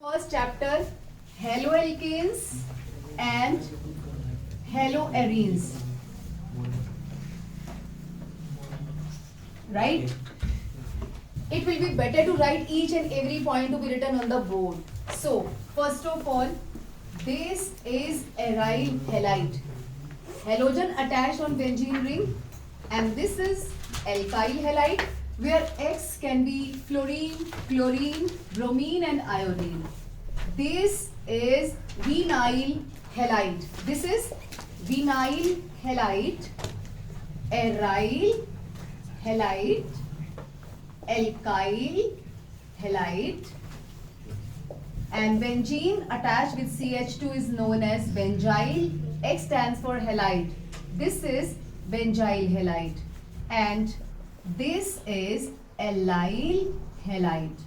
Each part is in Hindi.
First chapter, haloalkanes and haloarenes. Right? It will be better to write each and every point to be written on the board. So, first of all, this is aryl halide. Halogen attached on benzene ring, and this is alkyl halide, where X can be fluorine, chlorine, bromine and iodine. This is vinyl halide. This is vinyl halide, aryl halide, alkyl halide, and benzene attached with CH2 is known as benzyl. X stands for halide. This is benzyl halide, and this is allyl halide.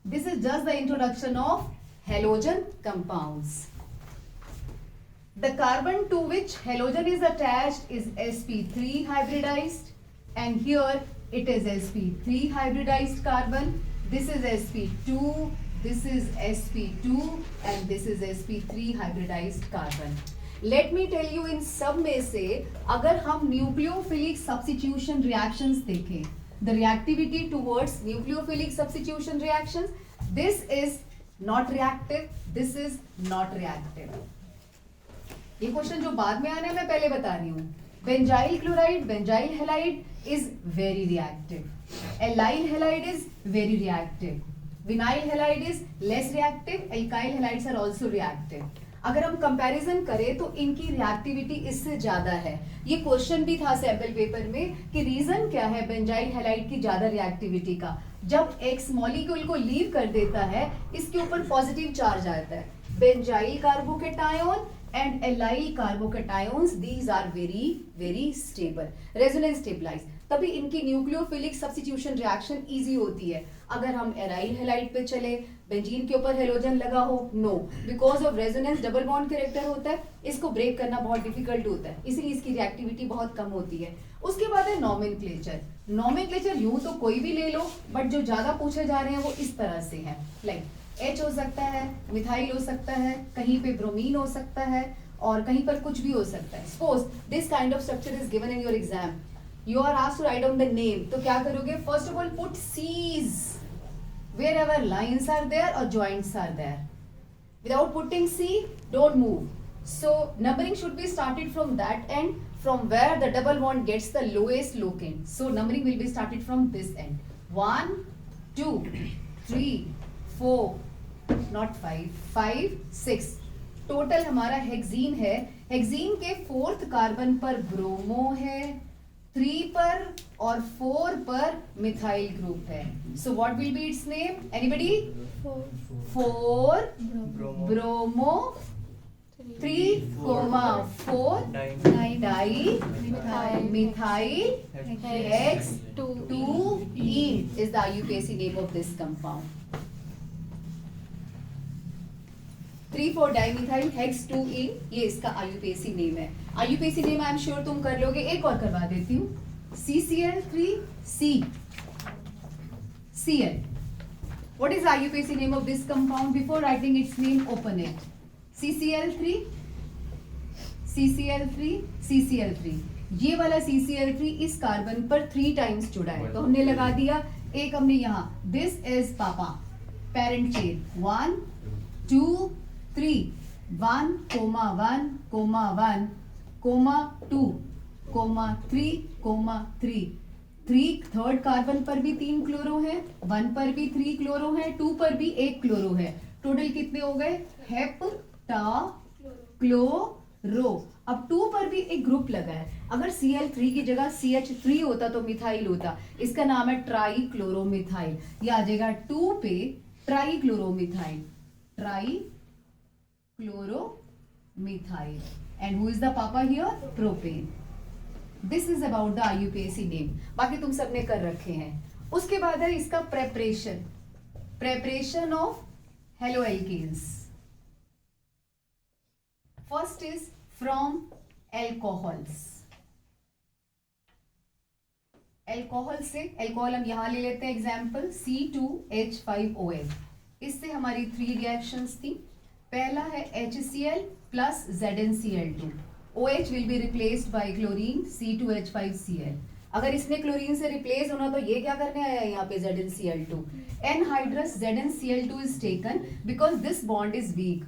This is just the introduction of halogen compounds. The carbon to which halogen is attached is sp3 hybridized, and here it is sp3 hybridized carbon. This is sp2, this is sp2, and this is sp3 hybridized carbon. Let me tell you, इन सब में से अगर हम न्यूक्लियोफिलिक सब्स्टिट्यूशन रिएक्शंस देखें, the reactivity towards nucleophilic substitution reactions, this is not reactive, this is not reactive. ये क्वेश्चन जो बाद में आने मैं पहले बता रही हूँ. Benzyl chloride, benzyl halide is very reactive. Allyl halide is very reactive. Vinyl halide is less reactive. Alkyl halides are also reactive. अगर हम कंपैरिजन करें तो इनकी रिएक्टिविटी इससे ज्यादा है. ये क्वेश्चन भी था सैंपल पेपर में कि रीजन क्या है बेंजाइल हैलाइड की ज्यादा रिएक्टिविटी का. जब एक्स मॉलिक्यूल को लीव कर देता है, इसके ऊपर पॉजिटिव चार्ज आता है. Benzyl carbocation and allyl carbocations, these are very stable, resonance stabilized. तभी इनकी न्यूक्लियोफिलिक सब्स्टिट्यूशन रिएक्शन इजी होती है. अगर हम एराइल हैलाइड पे चले, बेंजीन के ऊपर हेलोजन लगा हो, no, because of resonance double bond character होता है, इसको ब्रेक करना बहुत डिफिकल्ट होता है, इसलिए इसकी रिएक्टिविटी बहुत कम होती है. उसके बाद है नॉमेनक्लेचर. नॉमेनक्लेचर यूं तो कोई भी ले लो, बट जो ज्यादा पूछे जा रहे हैं वो इस तरह से है. लाइक H हो सकता है, मिथाइल हो सकता है, कहीं पे ब्रोमीन हो सकता है, और कहीं पर कुछ भी हो सकता है. Suppose this kind of structure is given in your exam, you are asked to write down the name. तो क्या करोगे? First of all put C's wherever lines are there or joints are there. Without putting C, don't move. So numbering should be started from that end, from where the double bond gets the lowest locant. So numbering will be started from this end. 1, 2, 3, 4, not 5, 6. Total हमारा हेक्सीन है. हेक्सीन के 4th कार्बन पर ब्रोमो है, 3 पर और 4 पर मिथाइल ग्रुप है. So what will be its name? Anybody? 4 bromo, 3 4 di methyl X2ene is the IUPAC name of this compound. 3,4 dimethyl हेक्स2ene, ये इसका IUPAC नेम है. IUPAC name I am sure तुम कर लोगे. एक और करवा देती हूँ, CCl3C Cl. What is the IUPAC name of this compound? Before writing its name, open it. CCl3 CCl3. ये वाला CCl3 इस कार्बन पर 3 टाइम्स जुड़ा है, तो हमने लगा दिया. एक हमने यहाँ, दिस इज पापा, parent chain, 1 2 3, 1 comma 1 comma 1 comma 2 comma 3 comma 3. 3rd carbon पर भी 3 क्लोरो है, 1 पर भी 3 क्लोरो है, 2 पर भी 1 क्लोरो है. टोटल कितने हो गए? Hepta chloro. अब 2 पर भी एक ग्रुप लगा है. अगर Cl3 की जगह CH3 होता तो मिथाइल होता. इसका नाम है ट्राई क्लोरोमिथाइल. ये आ जाएगा 2 पे tri chloromethyl, tri chloromethyl. And who is the papa here? Propane. This is about the IUPAC name. बाकी तुम सबने कर रखे हैं. उसके बाद है इसका preparation of haloalkanes. First is from alcohols. Alcohol से, अल्कोहल हम यहां ले लेते हैं एग्जाम्पल C2H5OL. इससे हमारी 3 रिएक्शंस थी। पहला है HCl plus ZnCl2, OH will be replaced by chlorine C2H5Cl। अगर इसने क्लोरीन से रिप्लेस होना तो ये क्या करने आया है यहाँ पे ZnCl2। Anhydrous ZnCl2 is taken because this bond is weak,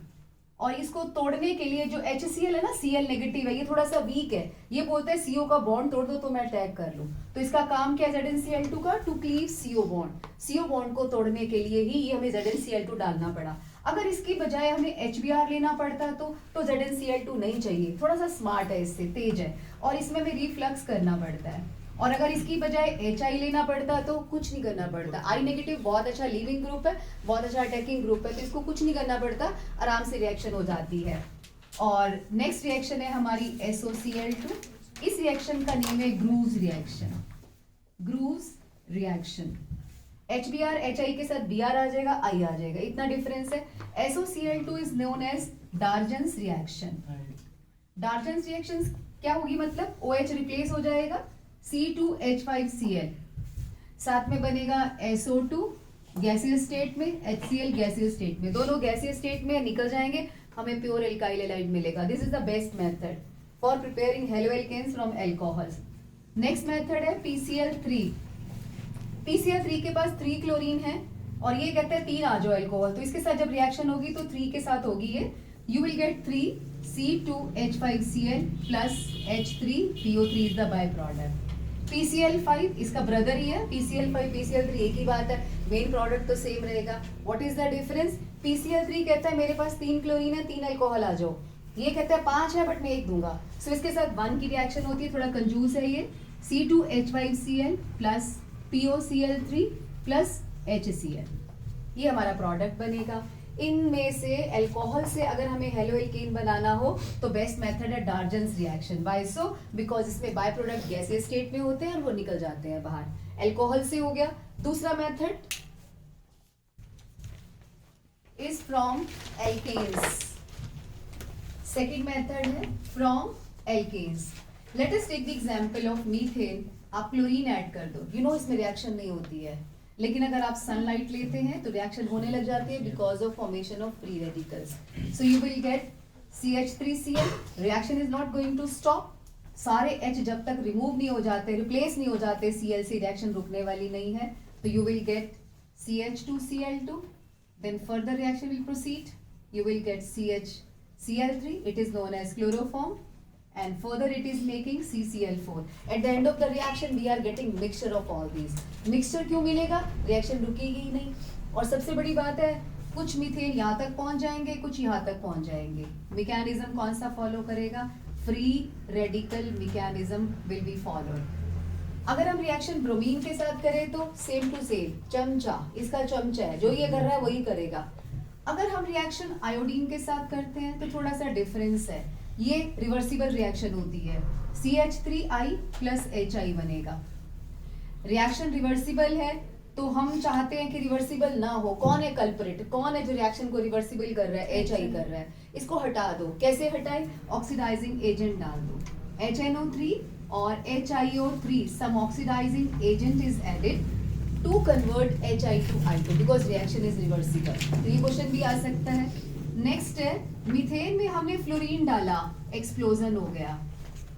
और इसको तोड़ने के लिए जो HCl है ना, Cl नेगेटिव है, ये थोड़ा सा वीक है, ये बोलता है CO का बॉन्ड तोड़ दो तो मैं अटैक कर लूं। तो इसका काम क्या है ZnCl2 का, to cleave CO bond. CO bond को तोड़ने के लिए ही ये हमें ZnCl2 डालना पड़ा। अगर इसकी बजाय हमें HBr लेना पड़ता तो ZnCl2 नहीं चाहिए, थोड़ा सा स्मार्ट है, इससे तेज है, और इसमें हमें रिफ्लक्स करना पड़ता है। और अगर इसकी बजाय HI लेना पड़ता तो कुछ नहीं करना पड़ता। I नेगेटिव बहुत अच्छा लीविंग ग्रुप है, बहुत अच्छा अटैकिंग ग्रुप है, तो इसको कुछ नहीं करना पड़ता, आराम से रिएक्शन हो जाती है। और नेक्स्ट रिएक्शन है हमारी SOCl2। इस रिएक्शन का नेम है Groves reaction. Groves reaction, HBr HI के साथ Br आ जाएगा, I आ जाएगा, इतना डिफरेंस है। SOCl2 is known as Darzens reaction. Darzens reaction क्या होगी, मतलब OH रिप्लेस हो जाएगा C2H5Cl, साथ में बनेगा SO2 गैसियस स्टेट में, HCl गैसियस स्टेट में, दोनों गैसियस स्टेट में निकल जाएंगे, हमें प्योर एल्काइल हैलाइड मिलेगा। This is the best method for preparing haloalkanes from alcohols. Next method है PCl3। PCl3 के पास 3 क्लोरीन है और ये कहता है 3 आ जाओ एल्कोहल, तो इसके साथ जब रिएक्शन होगी तो 3 के साथ होगी ये, you will get 3 C2H5Cl plus H3PO3 is the byproduct। PCl5 इसका ब्रदर ही है, PCl5 PCl3 एक ही बात है, मेन प्रोडक्ट तो सेम रहेगा। What is the difference, PCl3 कहता है मेरे पास 3 क्लोरीन है, 3 अल्कोहल आ जाओ, ये कहता है 5 है बट मैं 1 दूंगा, सो इसके साथ 1 की रिएक्शन होती है, थोड़ा कंजूस है ये। C2H5Cl plus POCl3 plus HCl, ये हमारा प्रोडक्ट बनेगा। इनमें से अल्कोहल से अगर हमें हेलोएल्केन बनाना हो तो बेस्ट मेथड है डार्जन्स रिएक्शन। व्हाई सो, बिकॉज इसमें बाय प्रोडक्ट गैसियस स्टेट में होते हैं और वो निकल जाते हैं बाहर। अल्कोहल से हो गया। दूसरा method is from alkanes. Second method है from alkanes. Let us take the example of methane. आप क्लोरीन ऐड कर दो, यू नो इसमें रिएक्शन नहीं होती है, लेकिन अगर आप सनलाइट लेते हैं तो रिएक्शन होने लग जाती है because of formation of free radicals. So you will get CH3Cl, reaction is not going to stop. सारे H जब तक रिमूव नहीं हो जाते, रिप्लेस नहीं हो जाते Cl से, रिएक्शन रुकने वाली नहीं है। तो you will get CH2Cl2, then further reaction will proceed, you will get CHCl3, it is known as chloroform, and further it is making CCl4. At the end of the reaction we are getting mixture of all these. Mixture क्यों मिलेगा, रिएक्शन रुकेगी ही नहीं। और सबसे बड़ी बात है, कुछ मीथेन यहाँ तक पहुंच जाएंगे, कुछ यहाँ तक पहुंच जाएंगे। मैकेनिज्म कौन सा फॉलो करेगा, free radical mechanism will be followed. अगर हम रिएक्शन ब्रोमीन के साथ करें तो सेम टू सेम, चमचा, इसका चमचा है, जो ये कर रहा है वही करेगा। अगर हम रिएक्शन आयोडीन के साथ करते हैं तो थोड़ा सा डिफरेंस है, ये रिवर्सिबल रिएक्शन होती है, CH3I plus HI बनेगा। रिएक्शन रिवर्सिबल है तो हम चाहते हैं कि रिवर्सिबल ना हो। कौन है कल्प्रिट, कौन है जो रिएक्शन को रिवर्सिबल कर रहा है, HI कर रहा है, इसको हटा दो। कैसे हटाए, ऑक्सीडाइजिंग एजेंट डाल दो, HNO3 और HiO3 some oxidising agent is added to convert HI to I2 because reaction is reversible. तो ये क्वेश्चन भी आ सकता है। नेक्स्ट है मीथेन में हमने फ्लोरीन डाला, एक्सप्लोजन हो गया,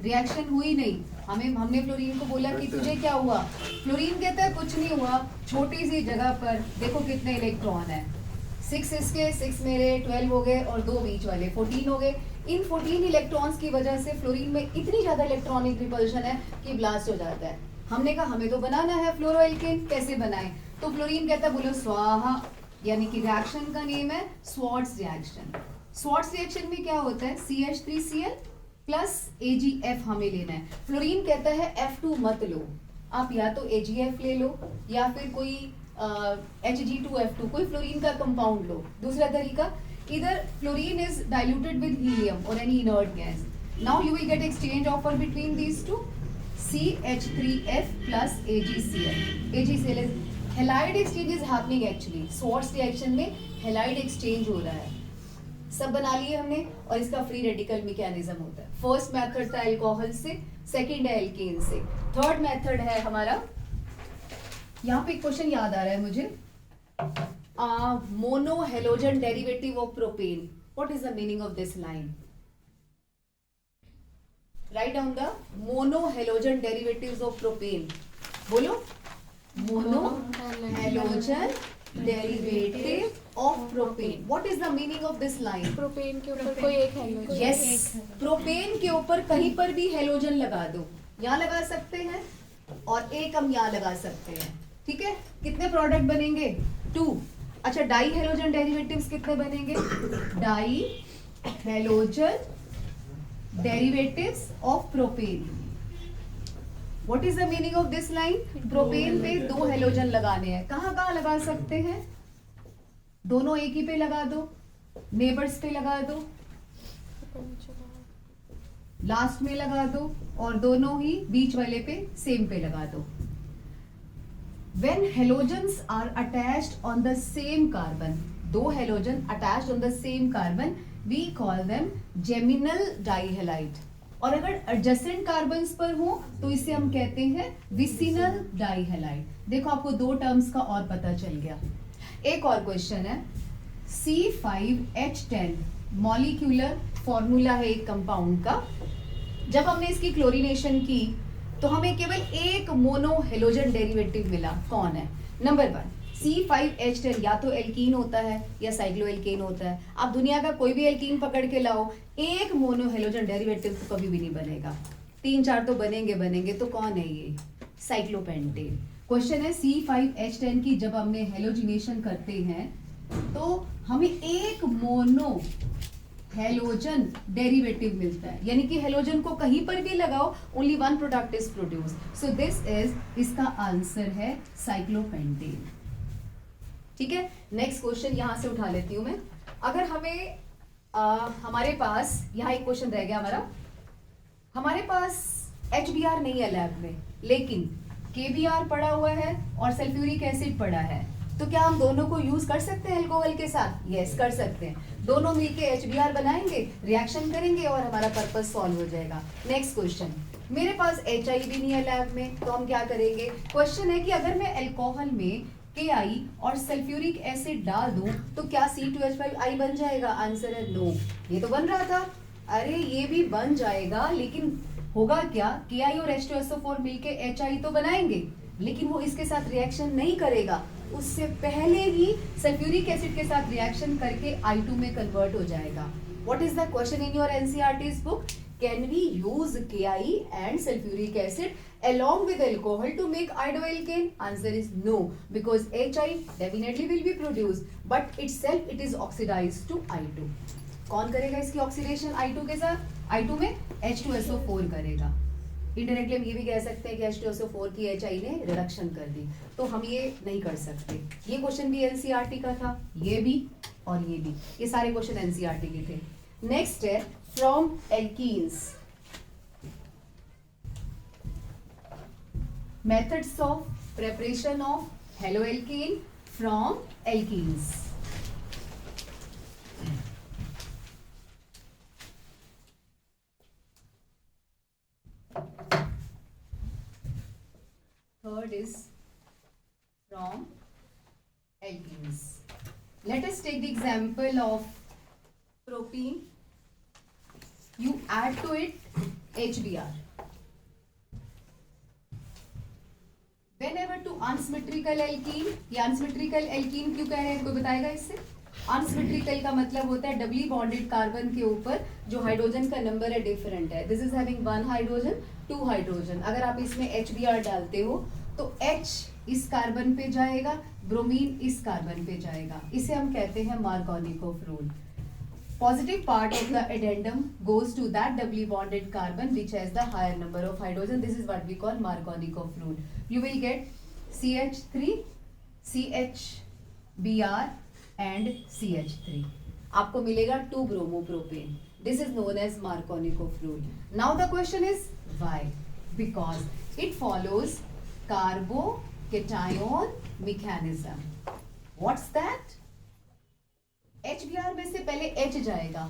रिएक्शन हुई नहीं। हमने फ्लोरीन को बोला कि तुझे क्या हुआ, फ्लोरीन कहता है कुछ नहीं हुआ, छोटी सी जगह पर देखो कितने इलेक्ट्रॉन है, 6 इसके 6 मेरे 12 हो गए और 2 बीच वाले 14 हो गए। इन 14 इलेक्ट्रॉन्स की वजह से फ्लोरीन में इतनी ज्यादा इलेक्ट्रॉनिक रिपल्शन है कि ब्लास्ट हो जाता है। हमने कहा हमें तो बनाना है फ्लोरोएल्केन, कैसे बनाएं, तो फ्लोरीन कहता है बोलो स्वाहा, यानी कि रिएक्शन का नेम है स्वार्ट्ज रिएक्शन। स्वार्ट्ज रिएक्शन में क्या होता है, CH3Cl प्लस AgF हमें लेना है। फ्लोरीन कहता है F2 मत लो, आप या तो AgF ले लो या फिर कोई Hg2F2, कोई फ्लोरीन का कंपाउंड लो। दूसरा तरीका, इधर fluorine is diluted with helium और any inert gas. Now you will get exchange offer between these two, CH3F plus AgCl is halide exchange is happening actually. Swarts reaction में हेलाइड एक्सचेंज हो रहा है। सब बना लिए हमने और इसका फ्री रेडिकल मैकेनिज्म होता है। फर्स्ट मेथड था अल्कोहल से, सेकंड है एल्केन से, थर्ड मेथड है हमारा, यहाँ पे एक क्वेश्चन याद आ रहा है मुझे, monohalogen derivative of propane. What is the meaning of this line? Write down the monohalogen derivatives of propane. बोलो. Monohalogen derivative of propane. What is the meaning of this line? Propane के ऊपर कोई एक हेलोजन. Yes. प्रोपेन के ऊपर कहीं पर भी हेलोजन लगा दो. यहाँ लगा सकते हैं और एक हम यहाँ लगा सकते हैं. ठीक है. कितने प्रोडक्ट बनेंगे? 2. अच्छा, डाई हेलोजन डेरिवेटिव्स कितने बनेंगे? Die halogen derivatives of propane. What is the meaning of this line? Propane पे 2 हेलोजन लगाने हैं. कहाँ कहाँ लगा सकते हैं? दोनों एक ही पे लगा दो, नेबर्स पे लगा दो, लास्ट में लगा दो और दोनों ही बीच वाले पे सेम पे लगा दो. When halogens are attached on the same carbon, 2 halogen attached on the same carbon, we call them geminal dihalide. और अगर adjacent carbons पर हो तो इसे हम कहते हैं vicinal dihalide. देखो आपको 2 टर्म्स का और पता चल गया. एक और क्वेश्चन है. C5H10 मॉलिक्यूलर फॉर्मूला है एक कंपाउंड का. जब हमने इसकी क्लोरीनेशन की तो हमें केवल एक मोनो हेलोजन डेरिवेटिव मिला. कौन है? नंबर 1 C5H10 या तो एल्कीन होता है या साइक्लोएल्केन होता है. आप दुनिया का कोई भी एल्कीन पकड़ के लाओ, एक मोनो हेलोजन डेरिवेटिव तो कभी भी नहीं बनेगा. 3-4 तो बनेंगे. तो कौन है ये? साइक्लोपेंटेन. क्वेश्चन है C5H10 की जब हमने हेलोजिनेशन करते हैं तो हमें एक मोनो हेलोजन डेरिवेटिव मिलता है. यानी कि हेलोजन को कहीं पर भी लगाओ, only 1 product is produce. So this is, इसका आंसर है साइक्लोपेंटेन. ठीक है. नेक्स्ट क्वेश्चन यहां से उठा लेती हूं मैं. अगर हमें हमारे पास यहाँ एक क्वेश्चन रह गया हमारे पास HBr नहीं है लैब में, लेकिन KBr पड़ा हुआ है और सल्फ्यूरिक एसिड पड़ा है. तो क्या हम दोनों को यूज कर सकते हैं अल्कोहल के साथ? यस, कर सकते हैं. दोनों मिलके HBr बनाएंगे, रिएक्शन करेंगे और हमारा पर्पस सॉल्व हो जाएगा. Next question. मेरे पास HI भी नहीं है लैब में, तो हम क्या करेंगे? क्वेश्चन है कि अगर मैं अल्कोहल में KI और सल्फ्यूरिक एसिड डाल दूं तो क्या C2H5I बन जाएगा? आंसर है नो. ये तो बन रहा था. अरे ये भी बन जाएगा, लेकिन होगा क्या? KI और H2SO4 मिलके HI तो बनाएंगे, लेकिन वो इसके साथ रिएक्शन नहीं करेगा. उससे पहले ही सल्फ्यूरिक एसिड के साथ रिएक्शन करके I2 में कन्वर्ट हो जाएगा. What is the question in your NCERT's book? Can we use KI and sulphuric acid along with alcohol to make iodoalkane? Answer is no, because HI definitely will be produced, but itself it is oxidized to I2. कौन करेगा इसकी ऑक्सीडेशन I2 के साथ? I2 में H2SO4 करेगा. इनडायरेक्टली हम ये भी कह सकते हैं कि H2SO4 की HI ने रिडक्शन कर दी. तो हम ये नहीं कर सकते. ये क्वेश्चन भी NCERT का था, ये भी और ये भी. ये सारे क्वेश्चन NCERT के थे. नेक्स्ट है from alkenes. Methods of preparation of haloalkene from alkenes. Third is from alkenes. Let us take the example of propene. You add to it HBr. Whenever to unsymmetrical alkene, ये unsymmetrical alkene क्यों कह रहे हैं? कोई बताएगा इससे? अनसिमेट्रिकल का मतलब होता है डबली बॉन्डेड कार्बन के ऊपर जो हाइड्रोजन का नंबर है डिफरेंट है. This is having 1 hydrogen 2 hydrogen. अगर आप इसमें HBr डालते हो तो H इस कार्बन पे जाएगा, ब्रोमीन इस कार्बन पे जाएगा. इसे हम कहते हैं Markovnikov rule. Positive part of the addendum goes to that doubly bonded carbon which has the higher number of hydrogen. This is what we call Markovnikov rule. You will get CH3, CHBr and CH3. आपको मिलेगा 2 bromopropane. This is known as Markovnikov rule. Now the question is why? Because it follows carbocation mechanism. What's that? HBr में से पहले H जाएगा,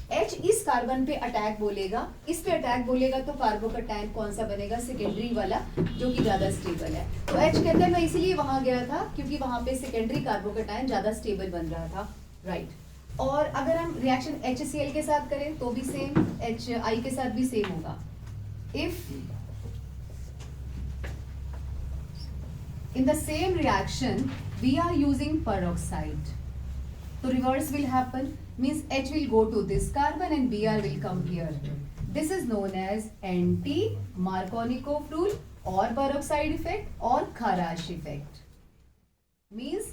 H इस कार्बन पे अटैक बोलेगा, इस पे अटैक बोलेगा तो कार्बोकैटायन कौन सा बनेगा, सेकेंडरी वाला जो कि ज्यादा स्टेबल है। तो H कहते हैं मैं इसीलिए वहां गया था क्योंकि वहां पे सेकेंडरी कार्बोकैटायन ज्यादा स्टेबल बन रहा था, राइट। और अगर हम रिएक्शन HCl के साथ करें तो भी सेम, HI के साथ भी सेम होगा। If in the same reaction we are using peroxide, so reverse will happen, means H will go to this carbon and Br will come here. This is known as anti-Markovnikov rule or peroxide effect or Kharash effect. Means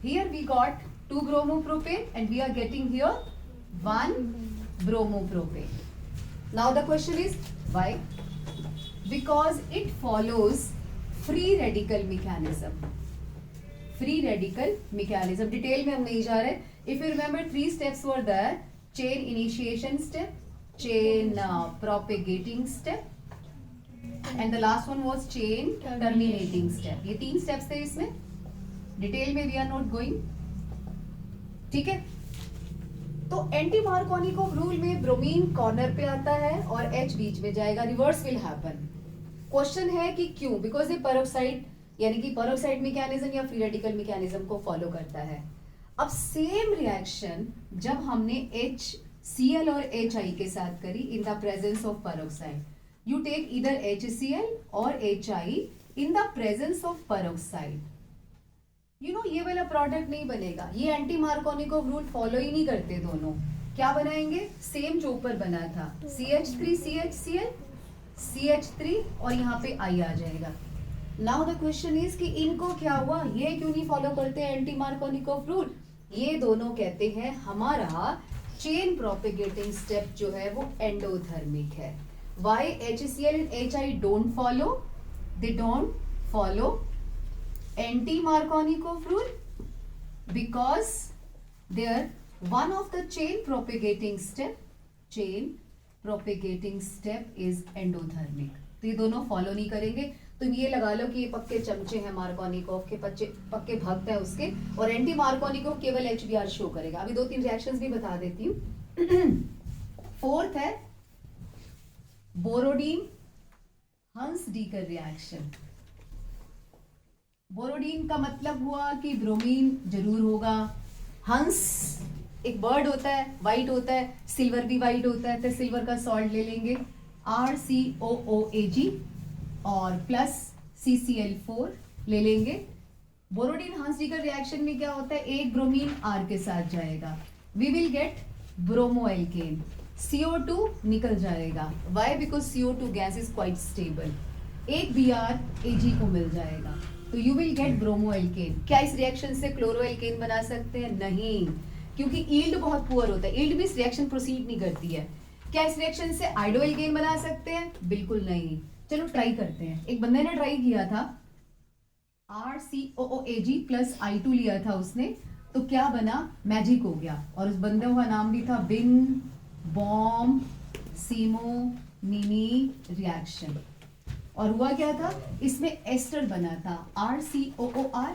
here we got 2 bromopropane and we are getting here 1 bromopropane. Now the question is why? Because it follows free radical mechanism, free radical mechanism. Detail में हम नहीं जा रहे। If you remember 3 steps were there, chain initiation step, chain propagating step and the last one was chain terminating step. ये 3 स्टेप्स थे इसमें, डिटेल में वी आर नॉट गोइंग, ठीक है। तो एंटी मार्कोनिकोव रूल में ब्रोमीन कॉर्नर पे आता है और H बीच में जाएगा, रिवर्स विल हैपन। क्वेश्चन है कि क्यों? बिकॉज ये पेरोक्साइड यानी कि पेरोक्साइड मैकेनिज्म या फ्री रेडिकल मैकेनिज्म को फॉलो करता है। अब सेम रिएक्शन जब हमने HCl और HI के साथ करी in the presence of peroxide, you take either HCl और HI in the presence of peroxide, you know ये वाला प्रोडक्ट नहीं बनेगा। ये एंटी मार्कोनिकोव रूल फॉलो ही नहीं करते दोनों। क्या बनाएंगे? सेम जो ऊपर बना था, CH3 CHCl CH3 और यहाँ पे I आ जाएगा। नाउ द क्वेश्चन इज कि इनको क्या हुआ, ये क्यों नहीं फॉलो करते हैं एंटी मार्कोनिकोव रूल? ये दोनों कहते हैं हमारा चेन प्रोपेगेटिंग स्टेप जो है वो एंडोथर्मिक है। Why HCl and HI don't follow, they don't follow anti Markovnikov rule because there one of the chain propagating step is endothermic. तो ये दोनों फॉलो नहीं करेंगे। तुम ये लगा लो कि ये पक्के चमचे हैं मार्कोनिकोव के, पक्के भक्त हैं उसके, और एंटी मार्कोनिकोव केवल HBr शो करेगा। अभी 2-3 रिएक्शंस भी बता देती हूँ। फोर्थ है बोरोडीन हंस-डीकर रिएक्शन। बोरोडीन का मतलब हुआ कि ब्रोमीन जरूर होगा। हंस एक बर्ड होता है, वाइट होता है, सिल्वर भी वाइट होता है, तो सिल्वर का सॉल्ट ले लेंगे RCOOAg और प्लस CCl4 ले लेंगे। बोरोडीन हंस-डीकर रिएक्शन में क्या होता है, एक ब्रोमीन R के साथ जाएगा, वी विल गेट ब्रोमोएल्केन, CO2 निकल जाएगा। Why? Because CO2 gas is quite stable. एक Br Ag को मिल जाएगा, तो यू विल गेट ब्रोमोएल्केन। क्या इस रिएक्शन से क्लोरोएल्केन बना सकते हैं? नहीं, क्योंकि ईल्ड बहुत पुअर होता है। ईल्ड भी इस रिएक्शन प्रोसीड नहीं करती है। क्या इस रिएक्शन से आइडोएल्केन बना सकते हैं? बिल्कुल नहीं। चलो ट्राई करते हैं। एक बंदे ने ट्राई किया था, RCOOAg प्लस I2 लिया था उसने, तो क्या बना? मैजिक हो गया। और उस बंदे का नाम भी था बिन बॉम सिमोनिनी रिएक्शन। और हुआ क्या था, इसमें एस्टर बना था RCOOR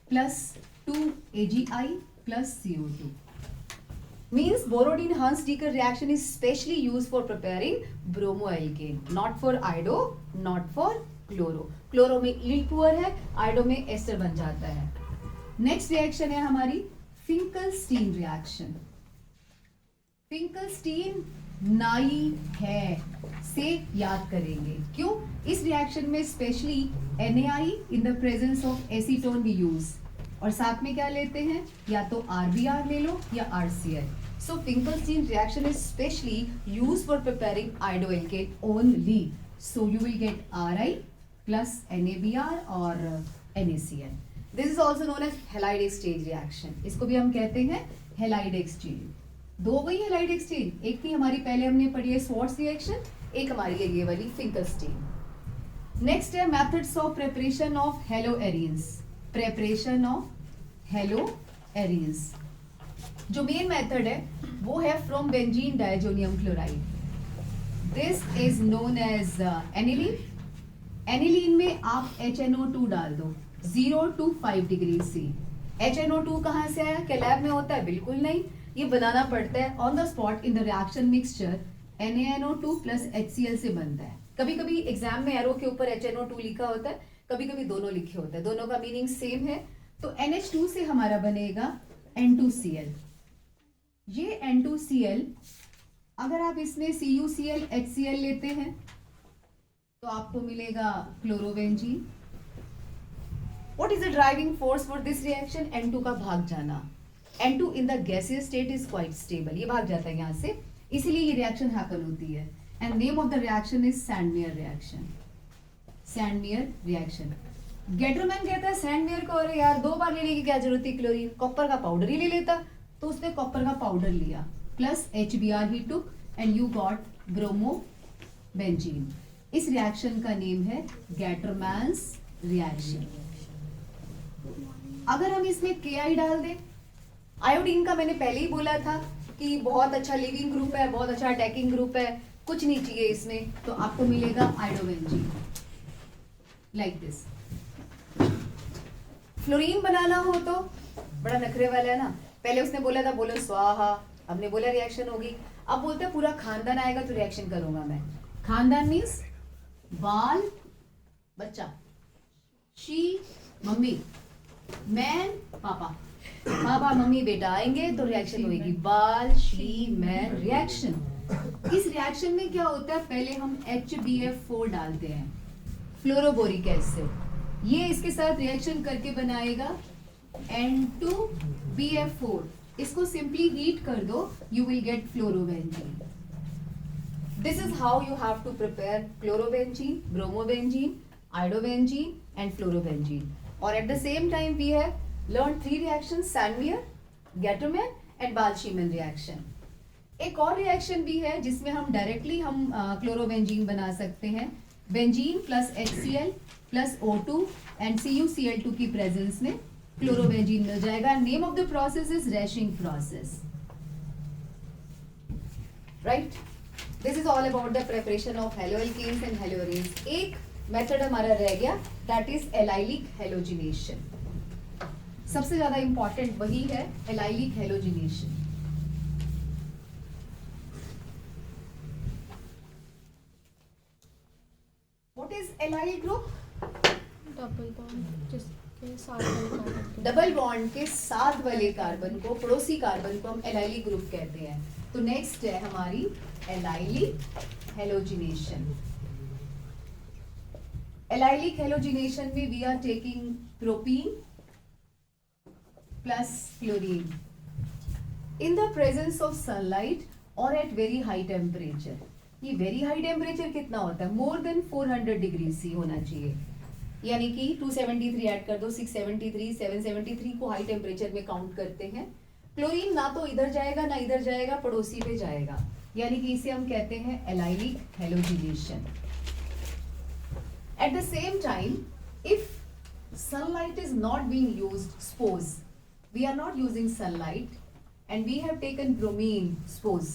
plus 2AgI plus CO2. Means borodine Hans-Diecker reaction is specially used for preparing bromoalkane, not for ido, not for chloro. Chloro में yield poor है, आइडो में एस्टर बन जाता है। नेक्स्ट रिएक्शन है हमारी फिंकलस्टीन रिएक्शन। फिंकलस्टीन नाई है से याद करेंगे। क्यों? इस रिएक्शन में specially NaI in the presence of acetone भी यूज, और साथ में क्या लेते हैं, या तो RBr ले लो या RCl। So Finkelstein reaction is specially use for preparing iodoalkane only. So you will get Ri plus NaBr और NaCl. This is also known as halide exchange reaction. इसको भी हम कहते हैं हेलाइड एक्सचेंज। दो गई हेलाइड एक्सचेंज, एक थी हमारी पहले हमने पढ़ी है स्वार्ट्ज रिएक्शन, एक हमारी है ये वाली फिंकलस्टीन। नेक्स्ट है methods of preparation of haloarenes. Preparation of haloarenes जो मेन मेथड है वो है from benzene diazonium chloride. This is known as aniline. Aniline में आप HNO2 डाल दो 0 to 5 डिग्री C। HNO2 कहाँ से आया? क्या लैब में होता है? बिल्कुल नहीं। ये बनाना पड़ता है on the spot in the reaction mixture NaNO2 plus HCl से बनता है। कभी कभी एग्जाम में एरो के ऊपर HNO2 लिखा होता है, कभी कभी दोनों लिखे होते हैं, दोनों का मीनिंग सेम है। तो NH2 से हमारा बनेगा N2Cl। ये N2Cl अगर आप इसमें CuCl HCl लेते हैं तो आपको मिलेगा chlorobenzene. What is the driving force for this reaction? N2 का भाग जाना। N2 in the gaseous state is quite stable, ये भाग जाता है यहाँ से, इसीलिए ये रिएक्शन हैपन होती है। And name of the reaction is Sandmeyer reaction। Sandmeyer reaction। Gattermann कहता है सैंडमेयर को, अरे यार 2 बार लेने की क्या जरूरत है क्लोरीन, कॉपर का पाउडर ही ले लेता। तो उसने कॉपर का पाउडर लिया plus HBr he took and you got bromobenzene. इस रिएक्शन का नेम है गेटरमैन्स रिएक्शन। अगर हम इसमें KI डाल दें, आयोडीन का मैंने पहले ही बोला था कि बहुत अच्छा लिविंग ग्रुप है, बहुत अच्छा अटैकिंग ग्रुप है, कुछ नहीं चाहिए इसमें, तो आपको मिलेगा आयोडोबेंजीन लाइक दिस। फ्लोरीन बनाना हो तो बड़ा नखरे वाला है ना, पहले उसने बोला था बोलो स्वाहा, हमने बोला रिएक्शन होगी, अब बोलते पूरा खानदान आएगा तो रिएक्शन करूंगा मैं। खानदान मीन्स बाल बच्चा, शी मम्मी, मैन पापा, पापा मम्मी बेटा आएंगे तो रिएक्शन होगी, बाल शी मैन रिएक्शन। इस रिएक्शन में क्या होता है, पहले हम HBF4 डालते हैं, फ्लोरोबोरिक एसिड, ये इसके साथ रिएक्शन करके बनाएगा N2BF4। इसको सिंपली हीट कर दो, you will get fluorobenzene. This is how you have to prepare chlorobenzene, bromobenzene, iodobenzene and fluorobenzene. और at the same time we have learn 3 reactions, Sandmeyer, Gattermann and Balz Schiemann reaction. एक और रिएक्शन भी है जिसमें हम डायरेक्टली हम क्लोरोबेंजीन बना सकते हैं। Benzene plus HCl plus O2 and CuCl2 की प्रेजेंस में क्लोरोबेंजीन मिल जाएगा। Name of the process is Raschig process, right. This is all about the preparation of haloalkanes and haloarenes. एक मेथड हमारा रह गया, दैट इज एलाइलिक हेलोजिनेशन। सबसे ज्यादा इंपॉर्टेंट वही है, allylic halogenation. What is allyl group? Double bond जिसके साथ वाले कार्बन डबल बॉन्ड के साथ वाले कार्बन को, पड़ोसी कार्बन को हम एलाइलिक ग्रुप कहते हैं। तो नेक्स्ट है हमारी एलाइलिक हेलोजिनेशन। एलाइलिक हेलोजिनेशन में we are taking propene plus chlorine in the presence of sunlight or at very high temperature। ये very high temperature कितना होता है? more than 400 डिग्री C होना चाहिए, यानी कि 273 ऐड कर दो, 673, 773 को हाई टेम्परेचर में काउंट करते हैं। क्लोरीन ना तो इधर जाएगा ना इधर जाएगा, पड़ोसी पे जाएगा, यानी कि इसे हम कहते हैं allylic halogenation. Eight the same time if sunlight is not being used, suppose we are not using sunlight and we have taken bromine, suppose,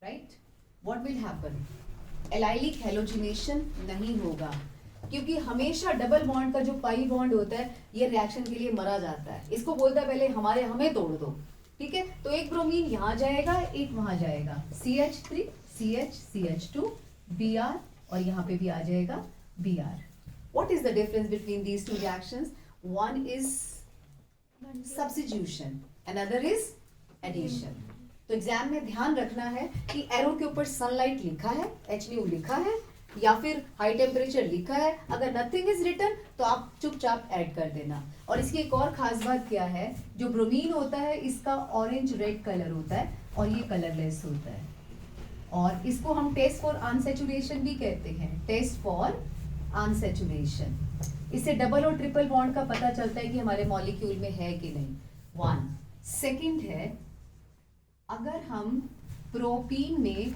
right, what will happen? Allylic halogenation नहीं होगा, क्योंकि हमेशा डबल बॉन्ड का जो पाई बॉन्ड होता है ये रिएक्शन के लिए मरा जाता है। इसको बोलता है पहले हमें तोड़ दो, ठीक है। तो एक ब्रोमीन यहाँ जाएगा, एक वहां जाएगा, CH3 CH CH2 Br, और यहाँ पे भी आ जाएगा Br। What is the difference between these two reactions? One is substitution, another is addition। तो एग्जाम में ध्यान रखना है कि एरो के ऊपर सनलाइट लिखा है, HNO लिखा है, या फिर हाई टेम्परेचर लिखा है। अगर नथिंग इज रिटन तो आप चुपचाप ऐड कर देना। और इसकी एक और खास बात क्या है, जो ब्रोमीन होता है इसका ऑरेंज रेड कलर होता है और ये कलरलेस होता है, और इसको हम टेस्ट फॉर अनसैचुरेशन भी कहते हैं, टेस्ट फॉर अनसैचुरेशन। इससे डबल और ट्रिपल बॉन्ड का पता चलता है कि हमारे मॉलिक्यूल में है कि नहीं। 1 सेकंड है, अगर हम प्रोपीन में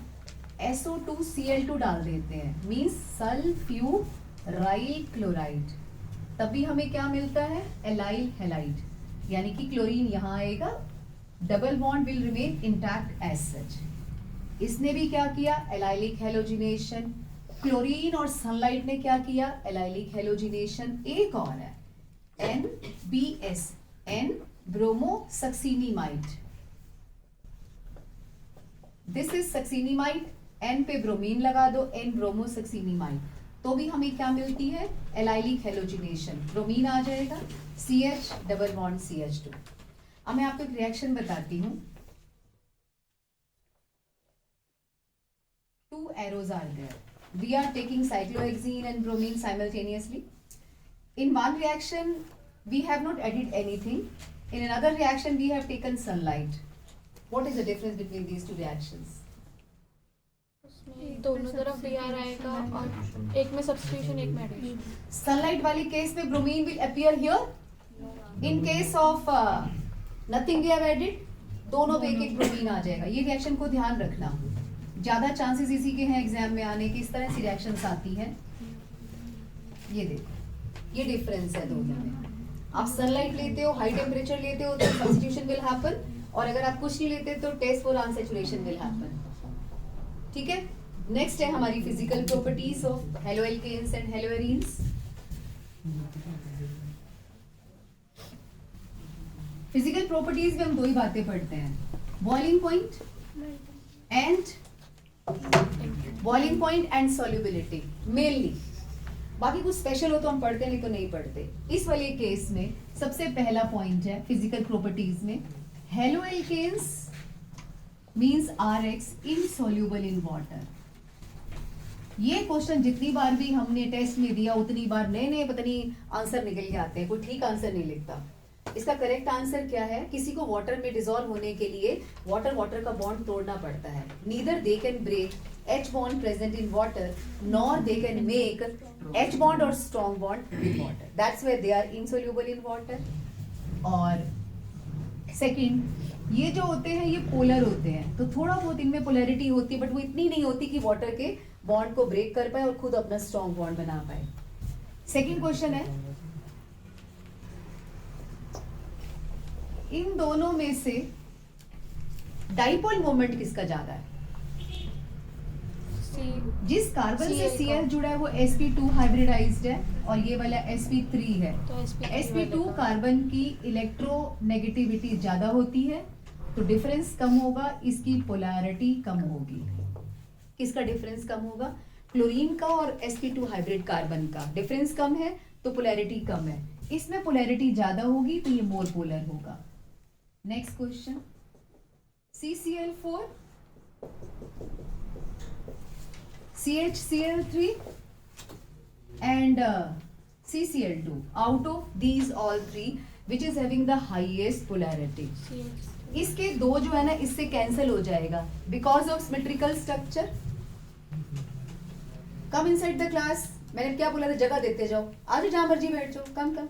SO2Cl2 डाल देते हैं, मींस सल्फ्यूराइल क्लोराइड, तभी हमें क्या मिलता है? एलाइल हैलाइड, यानी कि क्लोरीन यहाँ आएगा, double bond will remain intact as such. इसने भी क्या किया? Allylic halogenation. क्लोरीन और सनलाइट ने क्या किया? Allylic halogenation. एक और है NBS, N bromosuccinimide, this is succinimide, N पे ब्रोमीन लगा दो, N ब्रोमोसक्सीनिमाइड, तो भी हमें क्या मिलती है, एलाइलिक हेलोजिनेशन, ब्रोमीन आ जाएगा, CH डबल बॉन्ड CH2। अब मैं आपको एक रिएक्शन बताती हूँ। 2 arrows are there. We are taking cyclohexene and bromine simultaneously. In one reaction, we have not added anything. In another reaction, we have taken sunlight. What is the difference between these two reactions? उसमें दोनों तरफ BR आएगा और एक में सब्स्टिट्यूशन एक में एडिशन। Sunlight वाली केस में bromine will appear here. In case of nothing we have added, दोनों पे एक एक ब्रोमीन आ जाएगा। ये रिएक्शन को ध्यान रखना, ज्यादा चांसेस इसी के हैं एग्जाम में आने की, इस तरह से रिएक्शंस आती हैं। ये देखो, ये डिफरेंस है दोनों में। आप सनलाइट लेते हो, हाई टेम्परेचर लेते हो तो सब्स्टिट्यूशन विल हैपन, और अगर आप कुछ नहीं लेते तो test for unsaturation will happen. ठीक है, नेक्स्ट है हमारी physical properties of haloalkanes and haloarenes. Physical properties में हम दो ही बातें पढ़ते हैं, boiling point and solubility mainly. बाकी कुछ स्पेशल हो तो हम पढ़ते नहीं तो नहीं पढ़ते। इस वाले केस में सबसे पहला पॉइंट है फिजिकल प्रॉपर्टीज में, haloalkanes means RX insoluble in water. ये क्वेश्चन जितनी बार भी हमने टेस्ट में दिया उतनी बार नए नए पता नहीं आंसर निकल के आते हैं, कोई ठीक आंसर नहीं लिखता। इसका करेक्ट आंसर क्या है, किसी को वाटर में डिसॉल्व होने के लिए वाटर वाटर का बॉन्ड तोड़ना पड़ता है। Neither they can break H bond present in water nor they can make H bond or strong bond with water, that's why they are insoluble in water। और सेकंड, ये जो होते हैं ये पोलर होते हैं, तो थोड़ा बहुत इनमें पोलैरिटी होती है बट वो इतनी नहीं होती कि वाटर के बॉन्ड को ब्रेक कर पाए और खुद अपना स्ट्रॉन्ग बॉन्ड बना पाए। सेकंड क्वेश्चन है, इन दोनों में से डाइपोल मोमेंट किसका ज्यादा है? जिस कार्बन से Cl जुड़ा है वो sp2 हाइब्रिडाइज्ड है और ये वाला sp3 है, तो sp2 कार्बन की इलेक्ट्रोनेगेटिविटी ज्यादा होती है तो डिफरेंस कम होगा, इसकी पोलैरिटी कम होगी। किसका डिफरेंस कम होगा? क्लोरीन का और sp2 हाइब्रिड कार्बन का डिफरेंस कम है तो पोलैरिटी कम है, इसमें पोलैरिटी ज्यादा होगी तो ये मोर पोलर होगा। Next question, CCl4 CHCl3 and CCl2, out of these all three which is having the highest polarity? इसके दो जो है ना इससे कैंसिल हो जाएगा because of symmetrical structure. Come inside the class, मैंने क्या बोला था, जगह देते जाओ, आज जहां मर्जी बैठ जाओ, कम कम।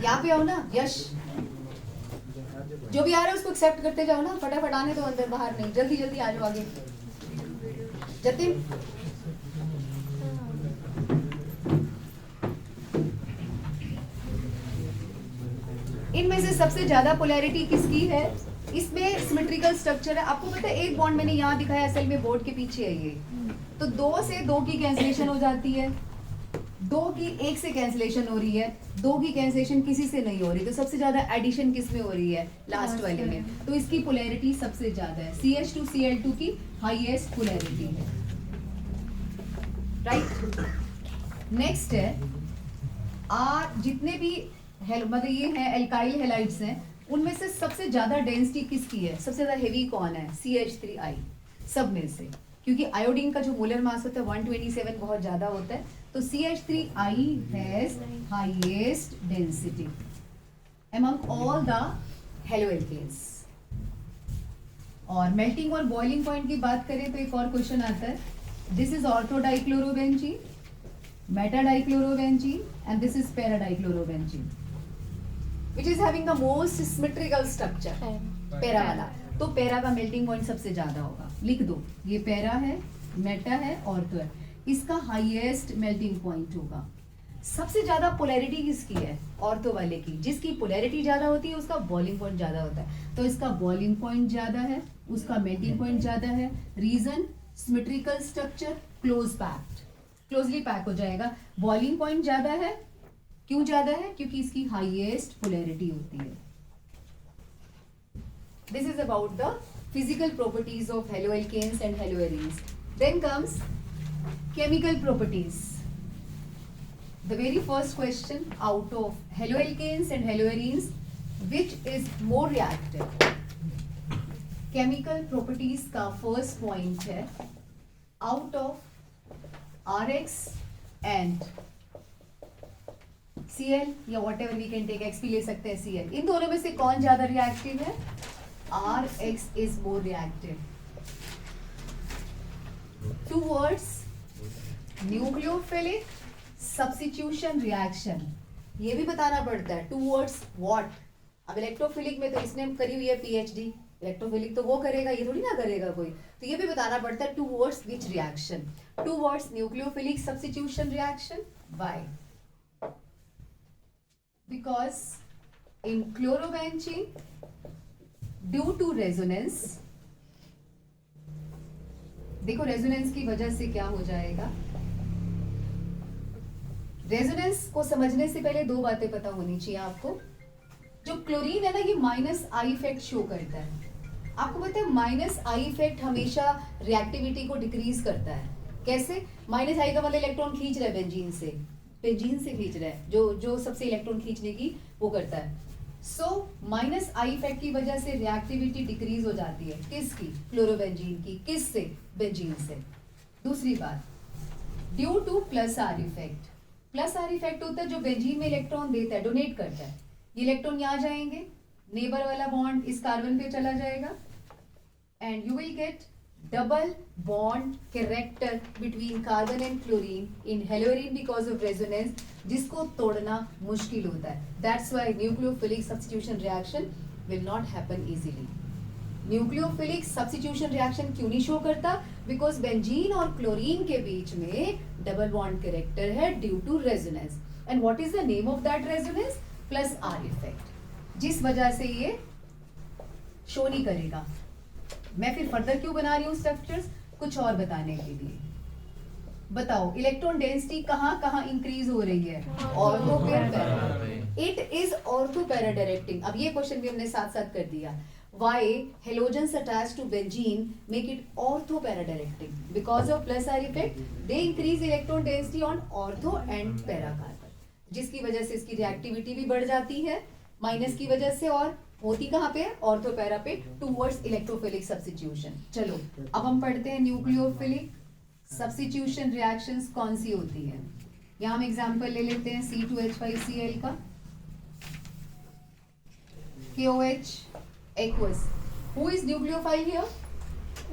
यहाँ पे आओ ना, यश जो भी आ रहा है उसको एक्सेप्ट करते जाओ ना, फटाफट आने दो अंदर, बाहर नहीं, जल्दी जल्दी आ जाओ आगे। जतिन, इनमें से सबसे ज्यादा पोलैरिटी किसकी है? इसमें सिमेट्रिकल स्ट्रक्चर है। आपको पता है एक बॉन्ड मैंने यहाँ दिखाया, असल में बोर्ड के पीछे है ये, तो 2 से 2 की कैंसिलेशन हो जाती है, 2 की 1 से कैंसिलेशन हो रही है, 2 की कैंसिलेशन किसी से नहीं हो रही, तो सबसे ज्यादा एडिशन किस में हो रही है? लास्ट वाले में, तो इसकी पोलैरिटी सबसे ज्यादा है। CH2 Cl2 की हाईएस्ट पोलैरिटी है, राइट। नेक्स्ट है, जितने भी मतलब ये हैं एल्काइल हैलाइड्स हैं, उनमें से सबसे ज्यादा डेंसिटी किसकी है? सबसे ज्यादा हेवी कौन है? CH3I सब में से, क्योंकि आयोडीन का जो मोलर मास होता है 127 बहुत ज्यादा होता है, तो CH3I has highest density among all the haloalkanes। और मेल्टिंग और बॉइलिंग पॉइंट की बात करें तो एक और क्वेश्चन आता है, this is ortho dichlorobenzene, Meta dichlorobenzene and this is para dichlorobenzene, which is having the most symmetrical structure, para वाला, तो पैरा का मेल्टिंग पॉइंट सबसे ज्यादा होगा। लिख दो, ये पैरा है, मेटा है, ऑर्थो है, इसका हाईएस्ट मेल्टिंग पॉइंट होगा। सबसे ज्यादा पोलैरिटी किसकी है? ऑर्थो वाले की। जिसकी पोलैरिटी ज्यादा होती है उसका बॉइलिंग पॉइंट ज्यादा होता है, तो इसका बॉइलिंग पॉइंट ज्यादा है उसका मेल्टिंग पॉइंट ज्यादा है. Reason symmetrical structure, close packed, closely pack हो जाएगा. बॉइलिंग पॉइंट ज्यादा है. क्यों ज्यादा है? क्योंकि इसकी हाईएस्ट पोलैरिटी होती है. This is about the physical properties of haloalkanes and haloarenes. Then comes chemical properties. The very first question out of haloalkanes and haloarenes, which is more reactive? Chemical properties का first point है out of RX and Cl या whatever we can take, XP ले सकते हैं, Cl. इन दोनों में से कौन ज्यादा रिएक्टिव है? Rx is more reactive. Towards nucleophilic substitution reaction. ये भी बताना पड़ता है. Towards what? अब इलेक्ट्रोफिलिक में तो इसने करी हुई है PhD. इलेक्ट्रोफिलिक तो वो करेगा, ये थोड़ी ना करेगा कोई. तो ये भी बताना पड़ता है towards which reaction? Towards nucleophilic substitution reaction. Why? Because in chlorobenzene, due to resonance, देखो रेजोनेंस की वजह से क्या हो जाएगा. रेजोनेंस को समझने से पहले दो बातें पता होनी चाहिए आपको. जो क्लोरीन है ना, ये माइनस आई इफेक्ट शो करता है. आपको पता है माइनस आई इफेक्ट हमेशा रिएक्टिविटी को डिक्रीज करता है. कैसे? माइनस आई का मतलब इलेक्ट्रॉन खींच रहा है बेंजीन से, बेंजीन से खींच रहा है, जो सबसे इलेक्ट्रॉन खींचने की वो करता है. सो माइनस आई इफेक्ट की वजह से रिएक्टिविटी डिक्रीज हो जाती है. किसकी? क्लोरोबेंजीन की. किससे? बेंजीन से. दूसरी बात, due two plus are effect. Plus are effect होता है जो बेंजीन में इलेक्ट्रॉन देता है, डोनेट करता है. ये इलेक्ट्रॉन यहाँ जाएंगे, नेबर वाला बॉन्ड इस कार्बन पे चला जाएगा and you will gate double bond character between carbon and chlorine in haloarene because of resonance, जिसको तोड़ना मुश्किल होता है. That's why nucleophilic substitution reaction will not happen easily. Nucleophilic substitution reaction क्यों नहीं शो करता? Because बेंजीन और क्लोरीन के बीच में double bond character है due to resonance. And what is the name of that resonance? Plus R effect. जिस वजह से ये शो नहीं करेगा. मैं फिर फर्दर क्यों बना रही हूँ स्ट्रक्चर्स? कुछ और बताने के लिए. बताओ इलेक्ट्रॉन डेंसिटी कहाँ कहाँ इंक्रीज हो रही है? Ortho para directing. It is ortho para directing. अब ये क्वेश्चन भी हमने साथ साथ कर दिया. Why halogens attached to benzene make it ortho para directing? Because of plus R effect, they increase electron density on ortho and para carbon, जिसकी वजह से इसकी रिएक्टिविटी भी बढ़ जाती है माइनस की वजह से. और होती कहाँ पे? ऑर्थो पैरा पे, टूवर्ड्स इलेक्ट्रोफिलिक सब्स्टिट्यूशन. चलो अब हम पढ़ते हैं न्यूक्लियोफिलिक सब्स्टिट्यूशन रिएक्शंस कौन सी होती है. यहाँ हम एग्जांपल ले लेते हैं C2H5Cl का. KOH aqueous. Who is nucleophile here?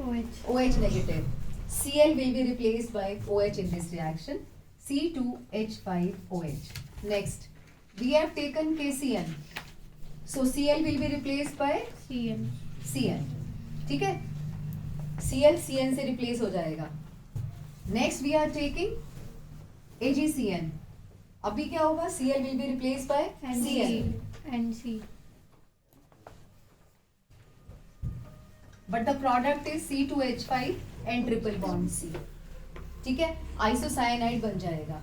OH. OH negative. Cl will be replaced by OH in this reaction. C2H5OH. Next, we have taken KCN. So Cl will be replaced by CN. Cn. ठीक है? Cl Cn से replace हो जाएगा. Next we are taking AgCN. अभी क्या होगा? Cl will be replaced by Cn. NC. But the product is C2H5 and triple bond C. ठीक है? आइसोसाइनाइड बन जाएगा.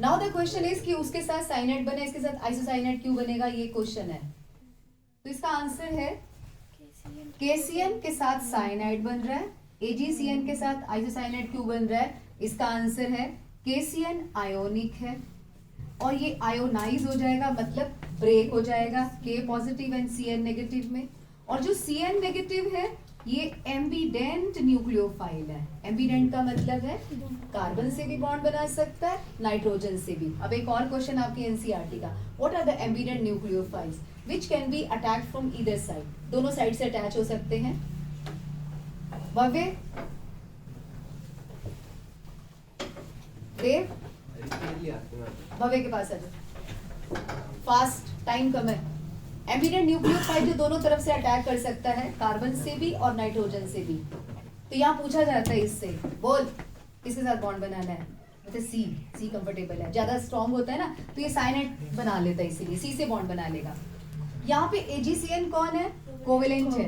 नाउ द क्वेश्चन इज कि उसके साथ साइनाइड बने, इसके साथ आइसोसाइनाइड क्यों बनेगा, ये क्वेश्चन है. तो इसका आंसर है KCN के साथ साइनाइड बन रहा है, AgCN के साथ आइसोसाइनाइड क्यों बन रहा है. इसका आंसर है KCN आयोनिक है और ये आयोनाइज हो जाएगा, मतलब ब्रेक हो जाएगा K positive and Cn negative में. और जो Cn नेगेटिव है ये एम्बिडेंट न्यूक्लियोफाइल है. एम्बिडेंट का मतलब है कार्बन से भी बॉन्ड बना सकता है, नाइट्रोजन से भी. अब एक और क्वेश्चन आपकी एनसीईआरटी का, what are the ambident nucleophiles which can be attached from either side. दोनों साइड से अटैच हो सकते हैं. भव्य, देव, भव्य के पास आ जाओ, फास्ट, टाइम कम है. एम्बिडेंट न्यूक्लियोफाइल जो दोनों तरफ से अटैक कर सकता है, कार्बन से भी और नाइट्रोजन से भी. तो यहाँ पूछा जाता है इससे, बोल किसके साथ बॉन्ड बनाना है. मतलब सी कंफर्टेबल है, ज्यादा स्ट्रॉन्ग होता है ना, तो ये साइनाइड बना लेता है, इसीलिए सी से बॉन्ड बना लेगा. यहाँ पे AgCN कौन है? कोवेलेंट है.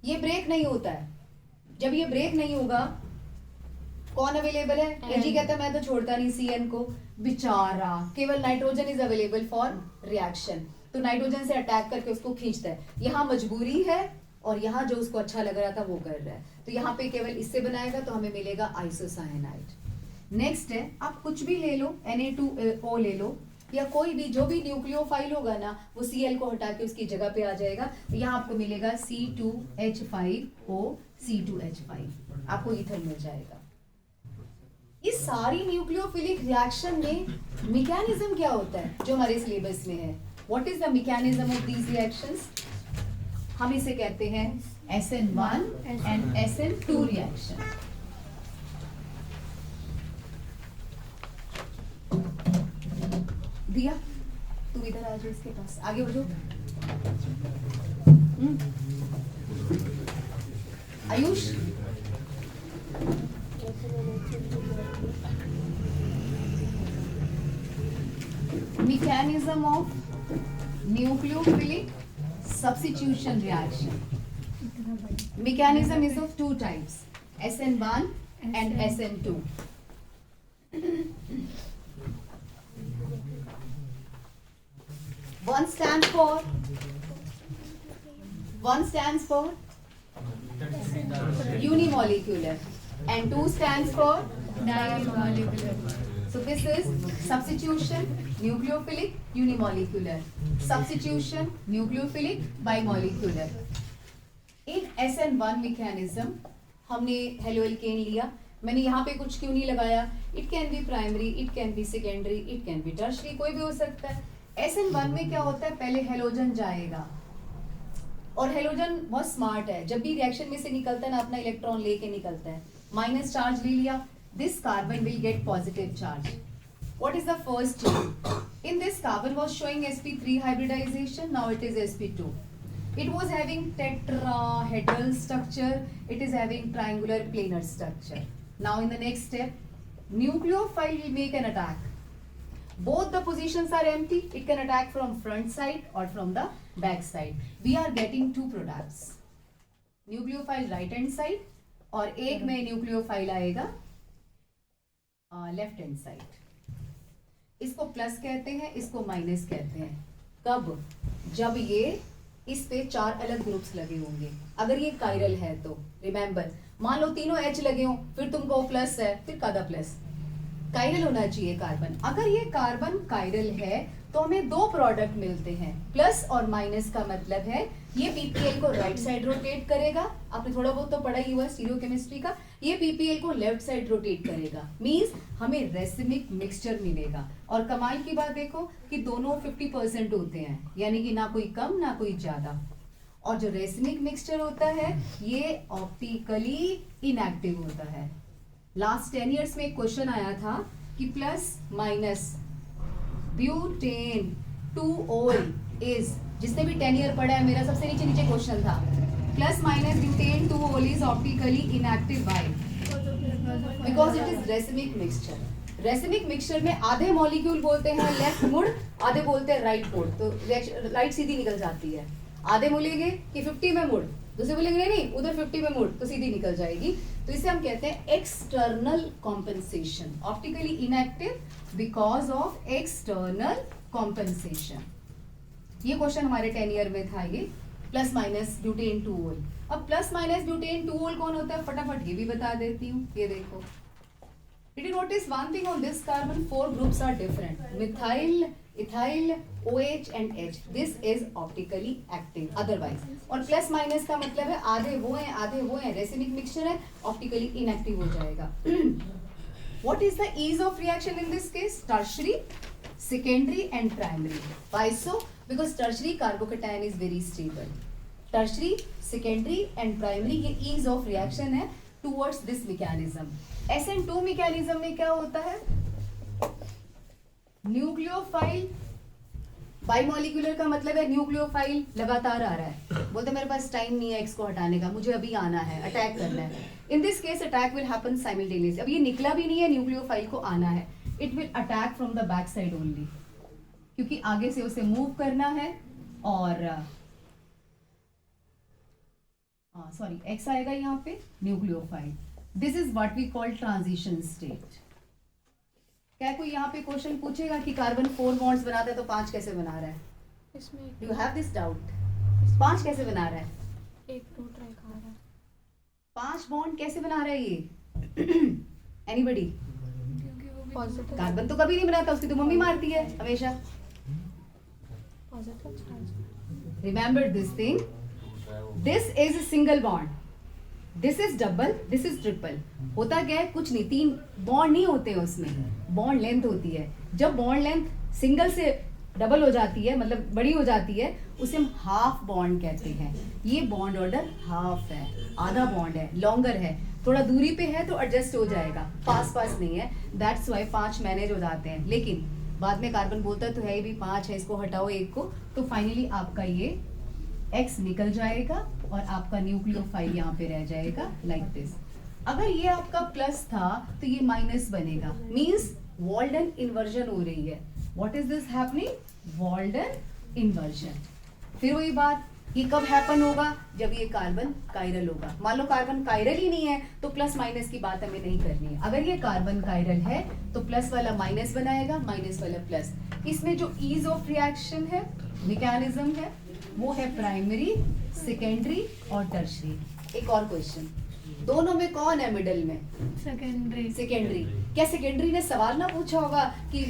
ये ब्रेक नहीं होता है। जब ये ब्रेक नहीं होगा, कौन अवेलेबल है? एजी कहता है मैं तो छोड़ता नहीं CN को, बेचारा केवल nitrogen is available for reaction, तो नाइट्रोजन से अटैक करके उसको खींचता है। यहाँ मजबूरी है और यहाँ जो उसको अच्छा लग रहा था वो कर रहा है, तो यहाँ पे केवल इससे बनाएगा तो हमें मिलेगा आइसोसाइनाइड। नेक्स्ट है, आप कुछ भी ले लो, Na2O ले लो, या कोई भी जो भी न्यूक्लियोफाइल होगा ना वो Cl को हटा के उसकी जगह पे आ जाएगा, तो यहाँ आपको मिलेगा C2H5O C2H5, आपको ईथर मिल जाएगा। इस सारी न्यूक्लियोफिलिक रिएक्शन में मैकेनिज्म क्या होता है जो हमारे सिलेबस में है? What is the mechanism of these reactions? हम इसे कहते हैं SN1 एंड SN2 रिएक्शन। दिया, तुम इधर आ जाओ, इसके पास आगे बढ़ो। Ayush, mechanism of nucleophilic substitution reaction. Mechanism is of two types, SN1 and SN2. One stands for unimolecular and two stands for dimolecular. So this is substitution nucleophilic unimolecular, substitution nucleophilic bimolecular. In SN1 mechanism हमने हेलोएल्केन लिया, मैंने यहाँ पे कुछ क्यों नहीं लगाया? It can be primary, it can be secondary, it can be tertiary, कोई भी हो सकता है। SN1 में क्या होता है, पहले हेलोजन जाएगा और हेलोजन बहुत स्मार्ट है, जब भी रिएक्शन में से निकलता है ना अपना इलेक्ट्रॉन लेके निकलता है। माइनस चार्ज ले लिया, this carbon will get positive charge. What is the first chain? In this carbon was showing sp3 hybridization, now it is sp2. It was having tetrahedral structure, it is having triangular planar structure. Now in the next step, nucleophile will make an attack. Both the positions are empty, it can attack from front side or from the back side. We are getting two products, nucleophile right hand side और एक में nucleophile आएगा लेफ्ट हैंड साइड। इसको प्लस कहते हैं, इसको माइनस कहते हैं। कब? जब ये इस पे चार अलग ग्रुप्स लगे होंगे। अगर ये कायरल है तो रिमेंबर, मान लो तीनों H लगे हो, फिर तुमको प्लस है, फिर कादा प्लस, कायरल होना चाहिए कार्बन। अगर ये कार्बन कायरल है तो हमें दो प्रोडक्ट मिलते हैं, प्लस और माइनस का मतलब है ये पीपीएल को राइट साइड रोटेट करेगा, आपने थोड़ा बहुत तो पढ़ा ही हुआ स्टीरियोकेमिस्ट्री का, ये पीपीएल को लेफ्ट साइड रोटेट करेगा, मींस हमें रेसिमिक मिक्सचर मिलेगा। और कमाल की बात देखो कि दोनों 50% होते हैं, यानी कि ना कोई कम ना कोई ज्यादा। और जो रेसिमिक मिक्सचर होता है ये ऑप्टिकली इनएक्टिव होता है। लास्ट 10 इयर्स में एक क्वेश्चन आया था कि plus minus butane 2-ol is, जिसने भी 10 ईयर पढ़ा है, मेरा सबसे नीचे नीचे क्वेश्चन था, plus minus butane 2-ol is optically inactive by because it is racemic mixture. Racemic mixture में आधे मॉलिक्यूल बोलते हैं लेफ्ट मुड़, आधे बोलते हैं राइट मुड़, तो राइट सीधी निकल जाती है। आधे बोलेंगे कि 50 में मुड़, दूसरे बोलेंगे नहीं उधर 50 में मुड़, तो सीधी निकल जाएगी। तो इसे हम कहते हैं external compensation, optically inactive because of external compensation. ये क्वेश्चन हमारे 10 ईयर में था, ये प्लस माइनस ब्यूटेन 2-ol। अब प्लस माइनस ब्यूटेन 2-ol कौन होता है, फटाफट ये भी बता देती हूँ। ये देखो, did you notice one thing on this carbon? 4 groups are different, methyl, ethyl, OH and H. This is optically active otherwise। और प्लस माइनस का मतलब है आधे वो हैं आधे वो हैं, रेसिमिक मिक्सचर है, ऑप्टिकली इनएक्टिव हो जाएगा। What is the ease of reaction in this case? Tertiary, secondary and primary. Why so? Because tertiary carbocation is very stable. Tertiary, secondary and primary ये ease of reaction है towards this mechanism। SN2 mechanism में क्या होता है, न्यूक्लियोफाइल बाइमोलिकुलर का मतलब है न्यूक्लियोफाइल लगातार आ रहा है, बोलते मेरे पास टाइम नहीं है एक्स को हटाने का, मुझे अभी आना है, अटैक करना है। In this case attack will happen simultaneously. अब ये निकला भी नहीं है, न्यूक्लियोफाइल को आना है, it will attack from the back side only, क्योंकि आगे से उसे मूव करना है। और सॉरी X आएगा यहाँ पे nucleophile. This is what we call transition state. क्या कोई यहाँ पे क्वेश्चन पूछेगा कि कार्बन 4 बॉन्ड्स बनाता है तो 5 कैसे बना रहा है? इसमें do you have this doubt? 5 कैसे बना रहा है? एक टू ट्राई खा रहा है 5 बॉन्ड कैसे बना रहा है ये? एनीबडी? क्योंकि वो पॉजिटिव कार्बन तो कभी नहीं बनाता, उसकी तो मम्मी मारती है हमेशा. Positive charge remember this thing. This is single bond, this is double, this is triple. होता क्या है, कुछ नहीं, 3 बॉन्ड नहीं होते हैं उसमें, बॉन्ड लेंथ होती है. जब बॉन्ड लेंथ सिंगल से डबल हो जाती है, मतलब बड़ी हो जाती है, उसे हम हाफ बॉन्ड कहते हैं. ये बॉन्ड ऑर्डर हाफ है, आधा बॉन्ड है, लॉन्गर है, थोड़ा दूरी पे है तो एडजस्ट हो जाएगा, पास पास नहीं है. दैट्स वाई 5 मैनेज हो जाते हैं. लेकिन बाद में कार्बन बोलता है तो है ये भी 5 है, इसको हटाओ एक को, तो फाइनली आपका ये X निकल जाएगा और आपका न्यूक्लियोफाइल यहाँ पे रह जाएगा लाइक दिस. अगर ये आपका प्लस था तो ये माइनस बनेगा, मींस वॉल्डन इन्वर्जन हो रही है. What is this happening? Walden inversion. फिर वही बात, ये कब हैपन होगा? जब ये कार्बन कायरल होगा. मान लो कार्बन कायरल ही नहीं है तो प्लस माइनस की बात हमें नहीं करनी है. अगर ये कार्बन कायरल है तो प्लस वाला माइनस बनाएगा, माइनस वाला प्लस. इसमें जो ईज ऑफ रिएक्शन है, मैकेनिज्म है, वो है प्राइमरी, सेकेंडरी और टर्शरी. एक और क्वेश्चन, दोनों में कौन है मिडिल में? सेकेंडरी. सेकेंडरी. क्या सेकेंडरी ने सवाल ना पूछा होगा कि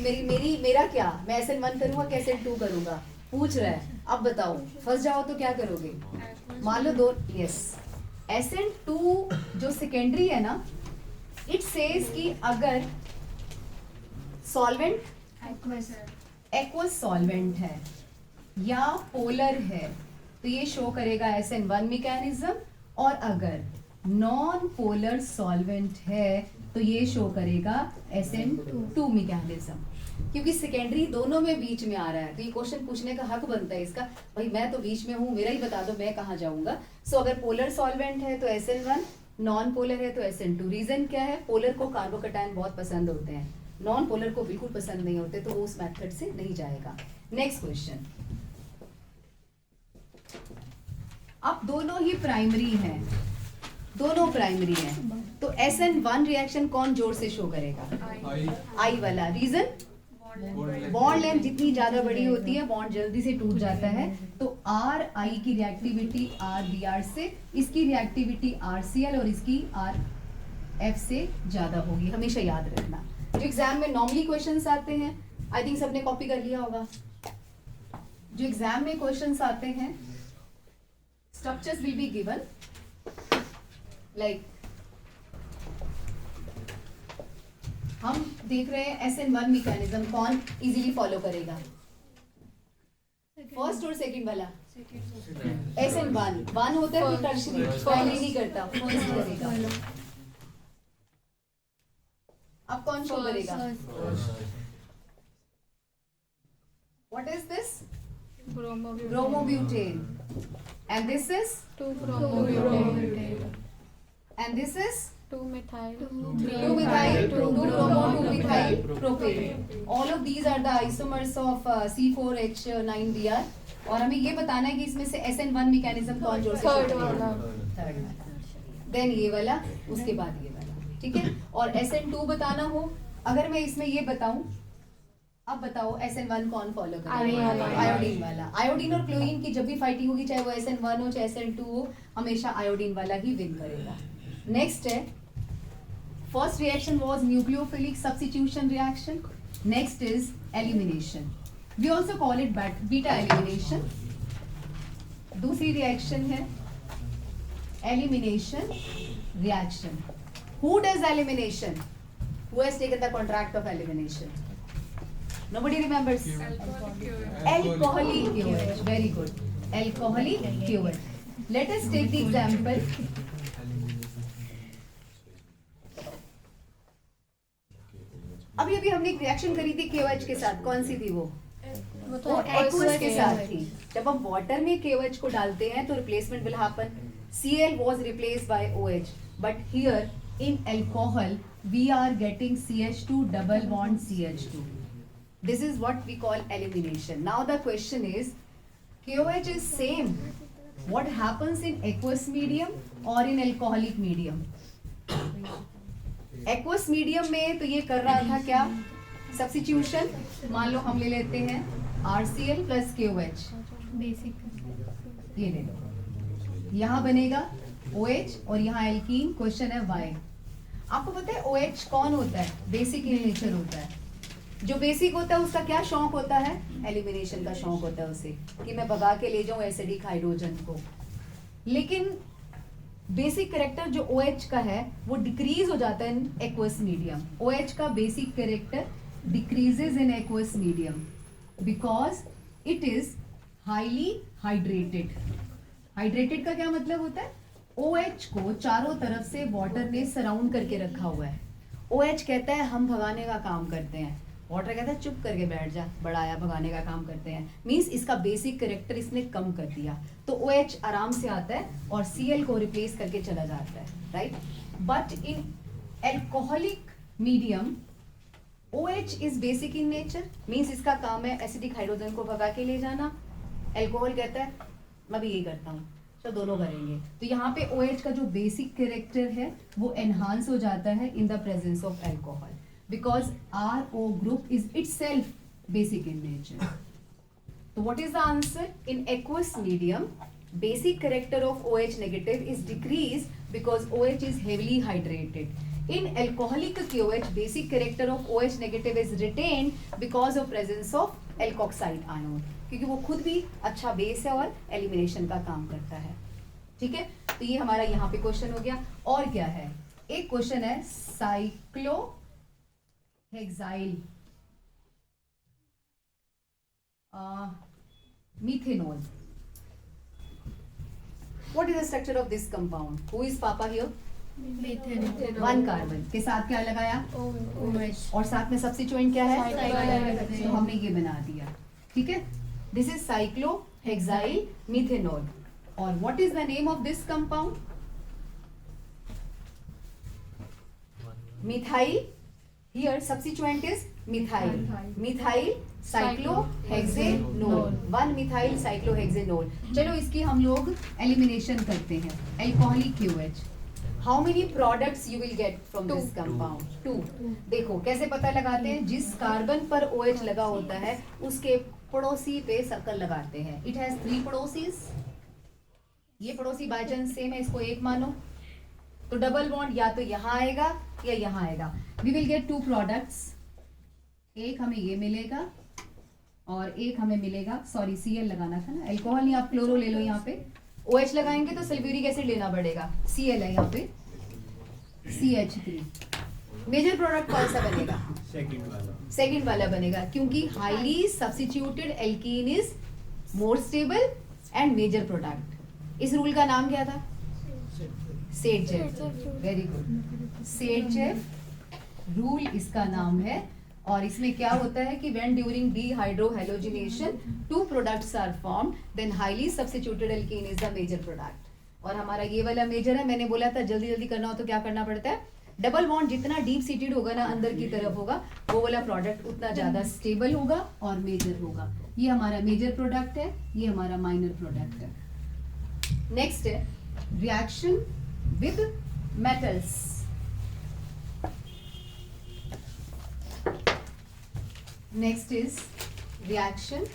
मेरा क्या, मैं SN1 करूंगा कि SN2 करूंगा? पूछ रहा है. अब बताओ, फंस जाओ तो क्या करोगे? मान लो दो, यस, SN2 जो सेकेंडरी है ना, इट सेज कि अगर सॉल्वेंट एक्वस सॉल्वेंट है या पोलर है तो ये शो करेगा SN1 मैकेनिज्म, और अगर नॉन पोलर सॉल्वेंट है तो ये शो करेगा SN2 मैकेनिज्म. क्योंकि सेकेंडरी दोनों में बीच में आ रहा है तो ये क्वेश्चन पूछने का हक बनता है इसका, भाई मैं तो बीच में हूँ, मेरा ही बता दो मैं कहाँ जाऊंगा. सो अगर पोलर सॉल्वेंट है तो SN1, नॉन पोलर है तो SN2. रीजन क्या है? पोलर को कार्बोकैटायन बहुत पसंद होते हैं, नॉन पोलर को बिल्कुल पसंद नहीं होते, तो वो उस मेथड से नहीं जाएगा. Next question. अब दोनों ही प्राइमरी हैं, दोनों प्राइमरी हैं, तो SN1 रिएक्शन कौन जोर से शो करेगा? आई वाला. रीजन? बॉन्ड लेंथ जितनी ज्यादा बड़ी होती है बॉन्ड जल्दी से टूट जाता है, तो RI की रिएक्टिविटी RBr से, इसकी रिएक्टिविटी RCl और इसकी RF से ज्यादा होगी. हमेशा याद रखना. जो एग्जाम में नॉर्मली क्वेश्चंस आते हैं, आई थिंक सबने कॉपी कर लिया होगा. जो एग्जाम में क्वेश्चंस आते हैं, structures will be given like, हम देख रहे हैं SN1 मैकेनिज्म कौन इजीली फॉलो करेगा? फर्स्ट और सेकंड वाला? SN1 वन होता है तो टर्शरी पहले नहीं करता, फर्स्ट करेगा. अब कौन शो करेगा? What is this? Bromobutane. And this is? 2-bromobutane. And this is? 2-methyl. 2-methyl, 2-bromo, 2-methyl propane. All of these are the isomers of C4H9Br. और हमें ये बताना है कि इसमें से SN1 मैकेनिज्म कौन जोड़ से थर्ड वाला. थर्ड वाला. देन ये वाला, उसके बाद ये वाला. ठीक है. और SN2 बताना हो, अगर मैं इसमें ये बताऊं, अब बताओ SN1 कौन फॉलो करेगा? आयोडीन वाला. आयोडीन और क्लोरीन की जब भी फाइटिंग होगी, चाहे वो SN1 हो चाहे SN2 हो, हमेशा आयोडीन वाला ही विन करेगा. नेक्स्ट है, first reaction was nucleophilic substitution reaction. Next is elimination. We also call it beta elimination. दूसरी रिएक्शन है elimination reaction. Who does elimination? Who has taken the contract of elimination? Nobody remembers? Alcoholic KOH. Very good. Alcoholic KOH. Let us take the example. अभी हमने एक रिएक्शन करी थी KOH के साथ. कौन सी थी वो? वो एक्वस के साथ थी. जब हम वाटर में KOH को डालते हैं तो replacement will happen. Cl was replaced by OH. But here in alcohol we are getting CH2 double bond CH2. This is what we call elimination. Now the question is, KOH is same what happens in aqueous medium or in alcoholic medium? Aqueous medium में तो ये कर रहा था क्या? Substitution. मान लो हम ले लेते हैं RCl plus KOH. बेसिक ये ले लो, यहाँ बनेगा OH और यहाँ एल्कीन. क्वेश्चन है why. आपको पता है OH कौन होता है? बेसिक इन नेचर होता है. जो बेसिक होता है उसका क्या शौक होता है? एलिमिनेशन का शौक होता है उसे, कि मैं भगा के ले जाऊं एसिडिक हाइड्रोजन को. लेकिन बेसिक कैरेक्टर जो OH का है वो डिक्रीज हो जाता है इन एक्वस मीडियम. OH का basic character decreases in aqueous medium because it is highly hydrated. Hydrated का क्या मतलब होता है? OH को चारों तरफ से वाटर ने सराउंड करके रखा हुआ है. OH कहता है हम भगाने का काम करते हैं, वाटर कहता है चुप करके बैठ जा, बड़ाया भगाने का काम करते हैं. मींस इसका बेसिक कैरेक्टर इसने कम कर दिया, तो OH आराम से आता है और Cl को रिप्लेस करके चला जाता है, right. But in alcoholic medium OH is basic in nature. Means इसका काम है एसिडिक हाइड्रोजन को भगा के ले जाना. एल्कोहल कहता है मैं भी यही करता हूँ, तो दोनों करेंगे. तो यहाँ पे OH का जो बेसिक कैरेक्टर है वो एनहांस हो जाता है इन the presence of alcohol because RO group is itself basic in nature. So what is the answer? In aqueous medium, basic character of OH negative is decreased because OH is heavily hydrated. In alcoholic KOH, basic character of OH negative is retained because of presence of alkoxide ion. क्योंकि वो खुद भी अच्छा बेस है और एलिमिनेशन का काम करता है. ठीक है, तो ये हमारा यहाँ पे क्वेश्चन हो गया. और क्या है? एक क्वेश्चन है cyclo hexyl methanol. What is the structure of this compound? Who is Papa here? One carbon के साथ क्या लगाया? OH. और साथ में सब्स्टिट्यूएंट क्या है? तो हमने ये बना दिया. ठीक है, this is cyclohexyl methanol. और what is the name of this compound? Methyl. Here substituent is methyl. Methyl cyclohexanol. 1 methyl cyclohexanol. चलो इसकी हम लोग एलिमिनेशन करते हैं. Alcoholic KOH. How many products you will get from this compound? 2. देखो कैसे पता लगाते हैं? जिस कार्बन पर OH लगा होता है उसके पड़ोसी पे सर्कल लगाते हैं. It has 3 पड़ोसीज. ये पड़ोसी बाय चांस सेम है, इसको 1 मानो, तो डबल बॉन्ड या तो यहाँ आएगा या यहाँ आएगा. We will get 2 products. एक हमें ये मिलेगा और एक हमें मिलेगा, सॉरी Cl लगाना था ना, अल्कोहल नहीं, आप क्लोरो ले लो. यहाँ पे OH लगाएंगे तो सल्फ्यूरिक एसिड लेना पड़ेगा. Cl है यहाँ पे CH3. मेजर प्रोडक्ट कौन सा बनेगा? सेकंड वाला बनेगा, क्योंकि highly substituted alkene is more stable and major product. इस रूल का नाम क्या था? Saytzeff. Very good. Saytzeff rule इसका नाम है. और इसमें क्या होता है कि when during dehydrohalogenation 2 products are formed, then highly substituted alkene is the major product. और हमारा ये वाला मेजर है. मैंने बोला था जल्दी जल्दी करना हो तो क्या करना पड़ता है? डबल बॉन्ड जितना डीप सीटेड होगा ना, अंदर की तरफ होगा, वो वाला प्रोडक्ट उतना ज्यादा स्टेबल होगा और मेजर होगा. ये हमारा मेजर प्रोडक्ट है, ये हमारा माइनर प्रोडक्ट है. नेक्स्ट है reaction with metals. Next is reaction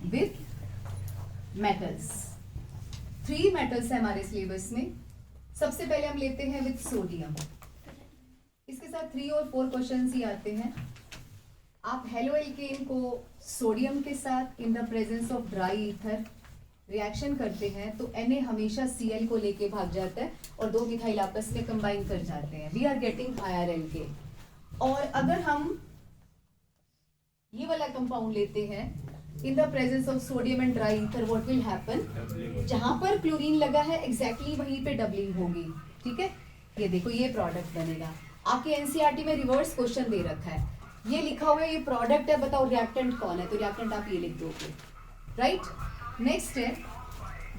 with metals. 3 metals है हमारे सिलेबस में. सबसे पहले हम लेते हैं विद सोडियम. इसके साथ 3 और 4 क्वेश्चंस ही आते हैं. आप हेलो एल्केन को सोडियम के साथ इन the presence of dry ether reaction करते हैं तो Na हमेशा Cl को लेके भाग जाता है और 2 मिथाइल आपस में कंबाइन कर जाते हैं. We are getting higher alkane. और अगर हम ये वाला कंपाउंड लेते हैं in the presence of sodium and dry ether, what will happen? जहां पर क्लोरीन लगा है एग्जैक्टली वहीं पे डबलिंग होगी. ठीक है, ये देखो ये प्रोडक्ट बनेगा. आपके एनसीईआरटी में रिवर्स क्वेश्चन दे रखा है, ये लिखा हुआ है ये प्रोडक्ट है, बताओ रिएक्टेंट कौन है? तो रिएक्टेंट आप ये लिख दोगे, राइट. नेक्स्ट है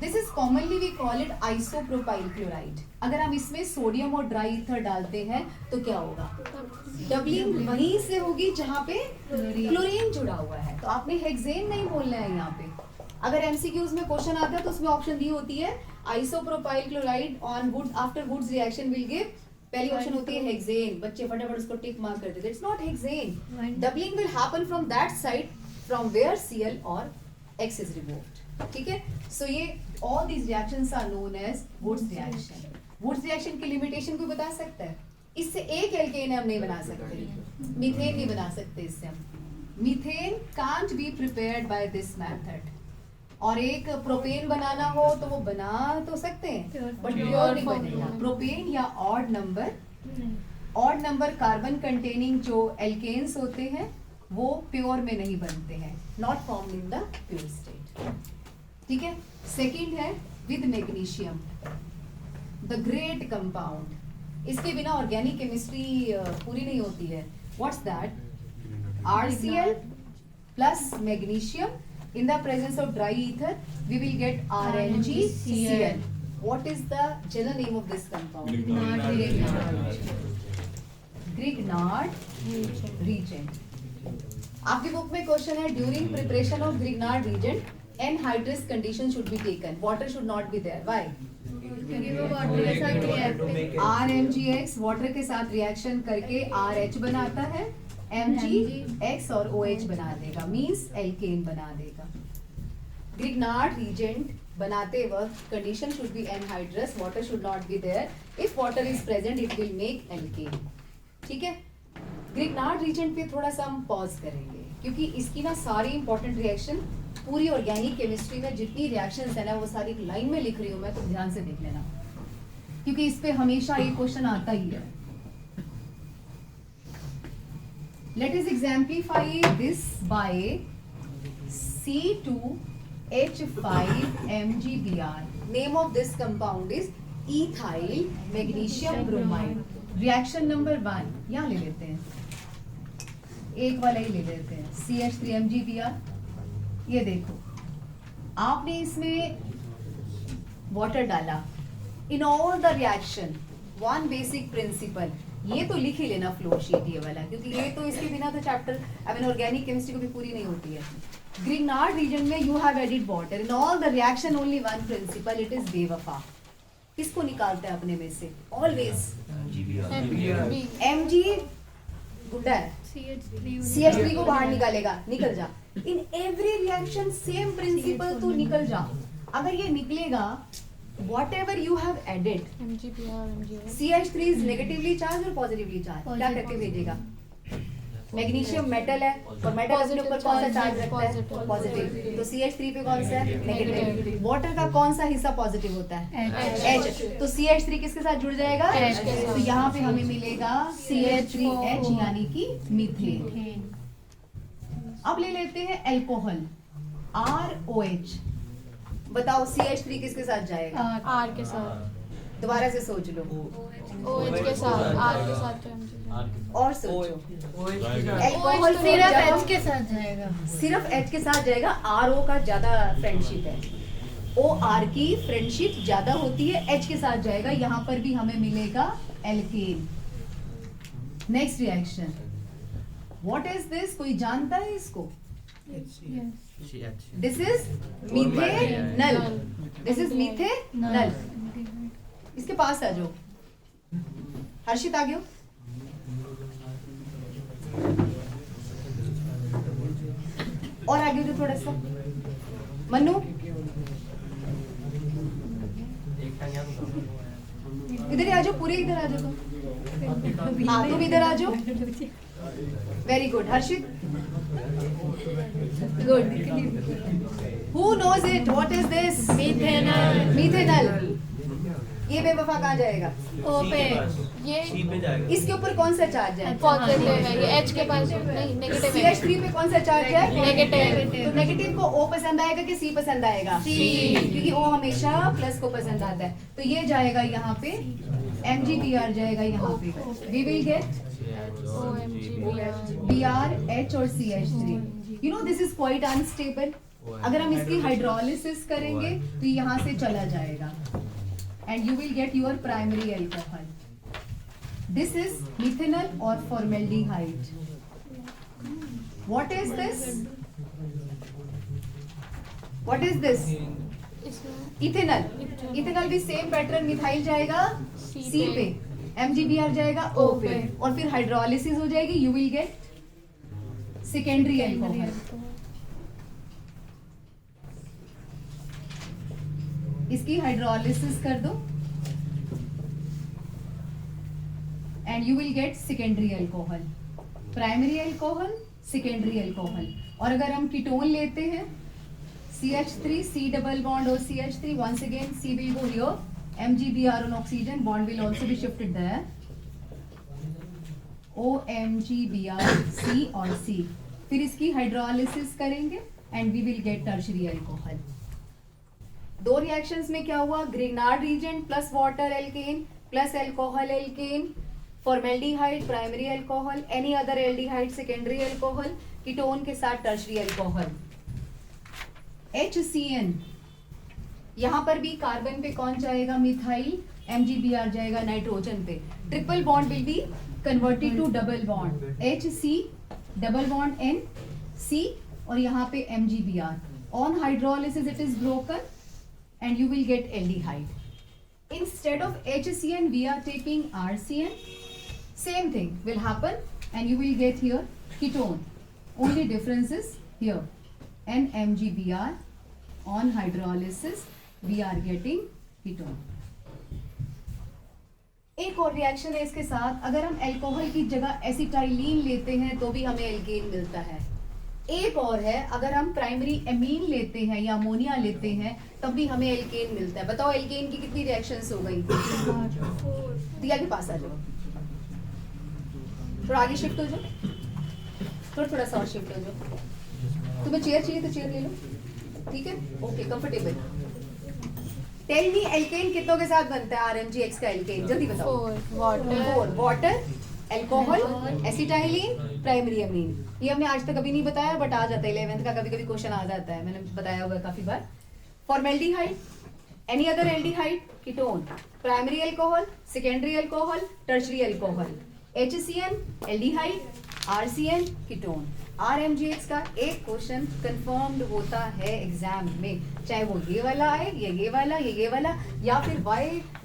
this is commonly we call it isopropyl chloride. अगर हम इसमें सोडियम और ड्राई ईथर डालते हैं तो क्या होगा? डबलिंग वहीं से होगी जहां पे क्लोरीन जुड़ा हुआ है. तो आपने हेक्सेन नहीं बोलना है यहाँ पे, अगर एमसीक्यूज में क्वेश्चन आता है तो उसमें ऑप्शन दी होती है isopropyl chloride on would after Wurtz reaction will give, पहली ऑप्शन होती है हेक्सेन, बच्चे फटाफट उसको टिक मार्क कर देते, it's not hexane, doubling will happen from that side from where Cl और X is removed, ठीक है। सो ये all these reactions are known as Wurtz reaction. Wurtz reaction की लिमिटेशन कोई बता सकता है? इससे एक एल्केन हम नहीं बना सकते, मीथेन नहीं बना सकते इससे हम, methane can't be prepared by this method. और एक प्रोपेन बनाना हो तो वो बना तो सकते हैं बट प्योर नहीं बनेगा। प्रोपेन या ऑड नंबर कार्बन कंटेनिंग जो एल्केन्स होते हैं वो प्योर में नहीं बनते हैं, not form in the pure state, ठीक है। सेकंड है with magnesium, the great compound, इसके बिना ऑर्गेनिक केमिस्ट्री पूरी नहीं होती है। What's that? RCl plus magnesium in the presence of dry ether we will get RNgCl. What is the general name of this compound? Grignard reagent. आपकी बुक में क्वेश्चन है during preparation of Grignard reagent anhydrous condition should be taken, water should not be there. Why? RMgX water के साथ रिएक्शन करके RH बनाता है, MgX और OH बना देगा, मींस एल्केन बना देगा। Grignard reagent बनाते वक्त condition should be anhydrous, water should not be there, if water is present it will make alkane, ठीक है। Grignard reagent पे थोड़ा सा हम पॉज करेंगे क्योंकि इसकी ना सारी इंपॉर्टेंट रिएक्शन पूरी ऑर्गेनिक केमिस्ट्री में जितनी रिएक्शंस है ना वो सारी लाइन में लिख रही हूँ मैं, तो ध्यान से देख लेना क्योंकि इस पे हमेशा ये क्वेश्चन आता ही है। Let us exemplify this by C2H5MgBr. Name of this compound is ethyl magnesium bromide. Reaction number 1 यहाँ ले लेते हैं, एक वाला ही ले लेते हैं, CH3MgBr। ये देखो आपने इसमें वाटर डाला, in all the reaction one basic principle, ये तो लिख ही लेना फ्लो शीट ये वाला, क्योंकि ये तो इसके बिना तो chapter I mean organic chemistry को भी पूरी नहीं होती है। Grignard region में you have added water in all the reaction, only one principle, it is बेवफा। किसको निकालते हैं अपने में से? Always Mg गुड्डा है, CH3 को बाहर निकालेगा, निकल जा। In every reaction same principle, तू निकल जा। अगर ये निकलेगा whatever you have added, CH3 is negatively charged और positively charged, क्या करके भेजेगा? मैग्नीशियम मेटल है और मेटल अपने ऊपर कौन सा चार्ज रखता है? पॉजिटिव, तो CH3 पे कौन सा है? नेगेटिव। वाटर का कौन सा हिस्सा पॉजिटिव होता है? H, तो CH3 किसके साथ जुड़ जाएगा? H के साथ। तो यहाँ पे हमें मिलेगा CH3H यानी कि मीथेन। अब ले लेते हैं अल्कोहल ROH, बताओ CH3 किसके साथ जाएगा? R के साथ। दोबारा से सोच लो, OH के साथ, R के साथ तो और सोचो। अल्कोहल सिर्फ H के साथ जाएगा, सिर्फ H के साथ जाएगा। RO का ज्यादा फ्रेंडशिप है, OR की फ्रेंडशिप ज्यादा होती है, H के साथ जाएगा, यहाँ पर भी हमें मिलेगा alkane. Next reaction, what is this? कोई जानता है इसको? This is methanal, this is methanal. इसके पास आ जाओ, हर्षित आ गयो। और आगे जो थोड़ा सा, मन्नू इधर आ जाओ, पूरे इधर आ जाओ, हाँ तुम इधर आ जाओ, very good. Harshit good. Who knows it? What is this? Methanol। ये बेवफा कहाँ जाएगा? O पे। ये इसके ऊपर कौन सा चार्ज है? पॉजिटिव है, ये H के पास नहीं, नेगेटिव है। CH3 पे कौन सा चार्ज है? नेगेटिव। तो नेगेटिव को O पसंद आएगा कि C पसंद आएगा? C, क्योंकि O हमेशा प्लस को पसंद आता है। तो ये जाएगा यहाँ पे, MgBr जाएगा यहाँ पे। We will get Br, H और CH3। You know this is quite unstable। अगर हम इसकी हाइड्रोलिसिस करेंगे तो यहाँ से चला जाएगा and you will get your primary alcohol. This is methanol or formaldehyde. What is this? What is this? इसमें इथेनॉल. इथेनॉल. इथेनॉल भी सेम पैटर्न, मिथाइल जाएगा C सी पे, MgBr जाएगा O O पे, पे. और फिर हाइड्रोलिसिस हो जाएगी, you will gate secondary alcohol. इसकी हाइड्रोलिसिस कर दो and you will gate secondary alcohol. Primary alcohol, secondary alcohol. और अगर हम कीटोन लेते हैं CH3, C double bond or CH3, once again C will go here, MgBr on oxygen, bond will also be shifted there. OMgBr C और C. फिर इसकी हाइड्रोलिसिस करेंगे and we will get tertiary alcohol. दो रिएक्शंस में क्या हुआ? Grignard reagent plus water alkane plus alcohol alkane, formaldehyde primary alcohol, any other aldehyde secondary alcohol, ketone के साथ टर्शरी अल्कोहल. HCN, यहाँ पर भी कार्बन पे कौन जाएगा? मिथाइल. MgBr जाएगा नाइट्रोजन पे. Triple bond will be converted to double bond. HC double bond N C और यहाँ पे MgBr. On hydrolysis it is broken and you will get aldehyde. Instead of HCN we are taking RCN. Same thing will happen and you will get here ketone. Only difference is here. NMgBr. On hydrolysis we are getting ketone. एक और रिएक्शन है इसके साथ. अगर हम अल्कोहल की जगह एसिटाइलिन लेते हैं तो भी हमें एल्केन मिलता है. एक और है, अगर हम प्राइमरी एमीन लेते हैं या अमोनिया लेते हैं तब भी हमें एल्केन मिलता है. बताओ एल्केन की कितनी रिएक्शंस हो गई? दिया के पास आ जाओ, थोड़ा आगे शिफ्ट हो जाओ, थोड़ा सा और शिफ्ट हो जाओ. तुम्हें चेयर चाहिए तो चेयर ले लो, ठीक है? Okay, comfortable. Tell me alkane कितनों के साथ बनता है? RMgX का एल्केन जल्दी बताओ. 4. Water, alcohol, acetylene, primary amine. ये हमने आज तक कभी नहीं बताया बट आ जाता है 11th का कभी कभी क्वेश्चन आ जाता है, मैंने बताया होगा काफी बार. Formaldehyde, any other aldehyde, ketone, primary alcohol, secondary alcohol, tertiary alcohol. HCN aldehyde, RCN ketone. RMgX का एक क्वेश्चन कंफर्म्ड होता है एग्जाम में, चाहे वो ये वाला आए या ये वाला या फिर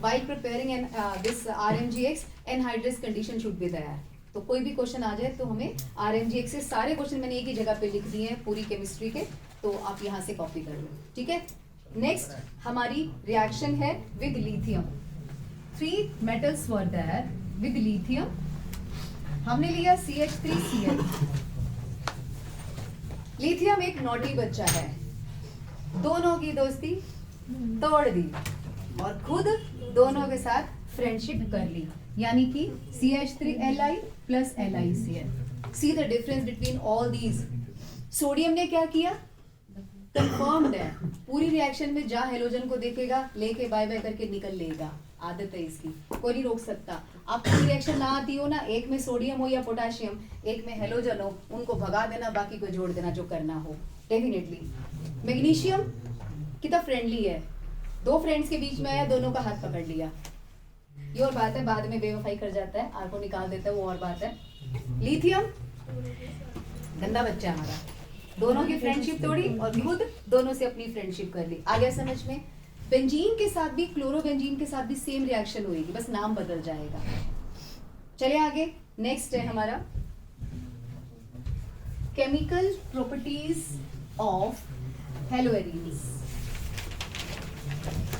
while preparing and this RMgX anhydrous condition should be there. तो कोई भी क्वेश्चन आ जाए तो हमें RMgX से सारे क्वेश्चन मैंने एक ही जगह पे लिख दिए हैं पूरी केमिस्ट्री के, तो आप यहाँ से कॉपी कर लो, ठीक है? नेक्स्ट हमारी रिएक्शन है with lithium. 3 metals were there with lithium. हमने लिया CH3Cl. लिथियम एक नॉटी बच्चा है, दोनों की दोस्ती तोड़ दी और खुद दोनों के साथ फ्रेंडशिप कर ली, यानी कि CH3Li plus LiCl. See the difference between all these. Sodium ने क्या किया? कंफर्म्ड है, पूरी रिएक्शन में जहाँ हेलोजन को देखेगा लेके बाय बाय करके निकल लेगा. आदत है इसकी, कोई नहीं रोक सकता. आपको रिएक्शन ना आती हो ना, एक में सोडियम हो या पोटेशियम, एक में हेलोजन हो, उनको भगा देना, बाकी को जोड़ देना जो करना हो. डेफिनेटली मैग्नीशियम कितना फ्रेंडली है, दो फ्रेंड्स के बीच में आया, दोनों का हाथ पकड़ लिया. ये और बात है, बाद में बेवफाई कर जाता है, आंखों निकाल देता है, वो और बात है. लिथियम गंदा बच्चा हमारा, दोनों की फ्रेंडशिप तोड़ी और खुद दोनों से अपनी फ्रेंडशिप कर ली. आ गया समझ में? बेंजीन के साथ भी, क्लोरोबेंजीन के साथ भी सेम रिएक्शन होगी, बस नाम बदल जाएगा. चले आगे. नेक्स्ट है हमारा chemical properties of haloarenes.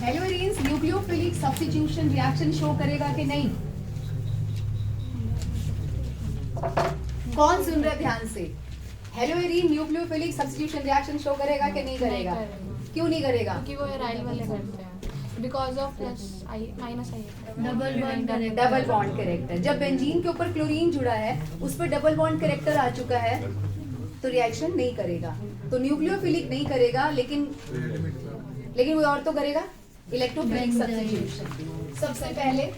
Haloarenes nucleophilic substitution reaction show करेगा कि नहीं? कौन सुन रहा है ध्यान से? Haloarene nucleophilic substitution reaction show करेगा कि नहीं करेगा? क्यों नहीं करेगा? क्योंकि वो एराइल वाले करते हैं, because of plus I minus I. Double bond character. जब बेंजीन के ऊपर क्लोरीन जुड़ा है, उस पर डबल बॉन्ड कैरेक्टर आ चुका है, तो रिएक्शन नहीं करेगा. तो न्यूक्लियोफिलिक नहीं करेगा, लेकिन वो और तो करेगा इलेक्ट्रोफिलिक सब्स्टिट्यूशन. सबसे पहले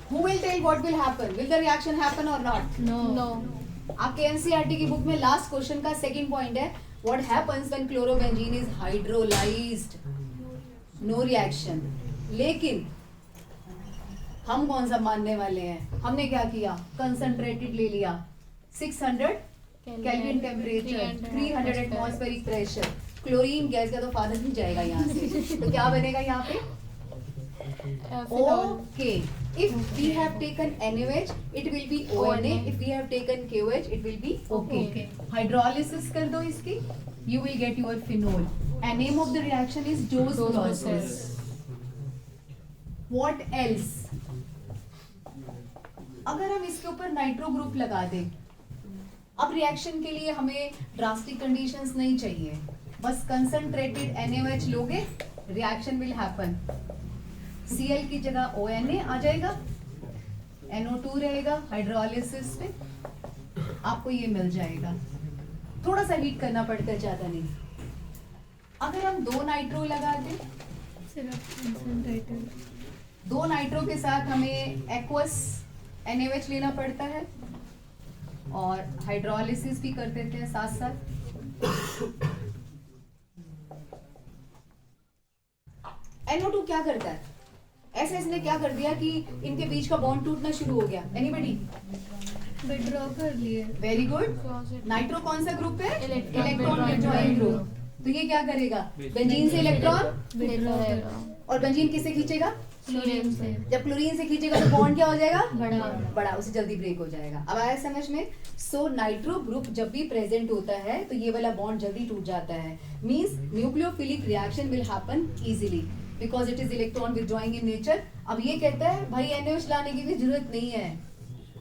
who will tell what will happen? Will the reaction happen or not? No. आपके एनसीईआरटी की बुक में लास्ट क्वेश्चन का सेकंड पॉइंट है, what happens when chlorobenzene is hydrolysed? No reaction. लेकिन हम कौन सा मानने वाले हैं? हमने क्या किया? कंसंट्रेटेड ले लिया 600 kelvin temperature, 300 atmospheric pressure. Chlorine gas का तो फादर नहीं जाएगा यहाँ से, तो क्या बनेगा यहाँ पे? Okay. If we have taken NaOH, it will be ONA. If we have taken KOH, it will be OK. Hydrolysis कर दो इसकी, you will get your phenol. And name of the reaction is Dose process. What else? अगर हम इसके ऊपर नाइट्रो ग्रुप लगा दें, अब रिएक्शन के लिए हमें ड्रास्टिक कंडीशंस नहीं चाहिए, बस कंसंट्रेटेड NaOH लोगे, रिएक्शन विल हैपन। Cl की जगह ONA आ जाएगा, NO2 रहेगा, हाइड्रोलिसिस पे आपको ये मिल जाएगा। थोड़ा सा हीट करना पड़ता है, ज्यादा नहीं। अगर हम 2 नाइट्रो लगा दें, कंसंट्रेटेड 2 नाइट्रो के साथ हमें एक्वस NaOH लेना पड़ता है और हाइड्रोलिसिस भी कर देते हैं साथ साथ। NO2 क्या करता है? ऐसे इसने क्या कर दिया कि इनके बीच का बॉन्ड टूटना शुरू हो गया। एनीबडी? विड्रॉ कर लिए। Very good. नाइट्रो कौन सा ग्रुप है? Electron withdrawing group. तो ये क्या करेगा? बेंजीन से इलेक्ट्रॉन विड्रॉ करेगा। और बेंजीन किससे खींचेगा? क्लोरीन से। जब क्लोरीन से खींचेगा तो बॉन्ड क्या हो जाएगा? बड़ा। उसे जल्दी ब्रेक हो जाएगा। अब आया समझ में? सो नाइट्रो ग्रुप जब भी प्रेजेंट होता है तो ये वाला बॉन्ड जल्दी टूट जाता है। Means nucleophilic reaction will happen easily because it is electron withdrawing in nature. अब ये कहता है भाई NaOH लाने की भी जरूरत नहीं है,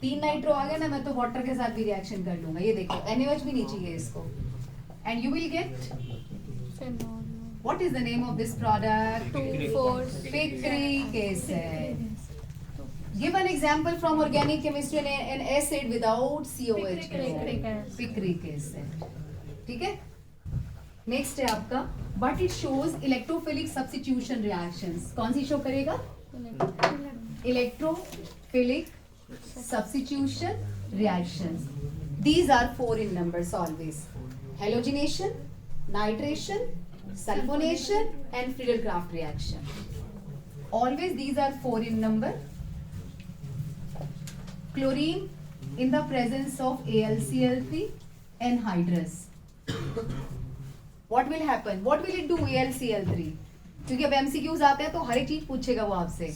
3 नाइट्रो आ गया ना, मैं तो वाटर के साथ भी रिएक्शन कर लूंगा। ये देखो NaOH भी नहीं चाहिए इसको। And you will gate, what is the name of this product? Picric acid. Give an example from organic chemistry an acid without COH. Picric acid. ठीक है, नेक्स्ट है आपका, but it shows electrophilic substitution reactions. कौन सी शो करेगा? Electrophilic substitution reactions. These are 4 in numbers always: halogenation, nitration, sulfonation and Friedel-Crafts reaction. Always these are 4 in number. Chlorine in the presence of AlCl3 anhydrous. What will happen? What will it do AlCl3? क्योंकि अब MCQs आते हैं तो हर एक चीज पूछेगा वो आपसे।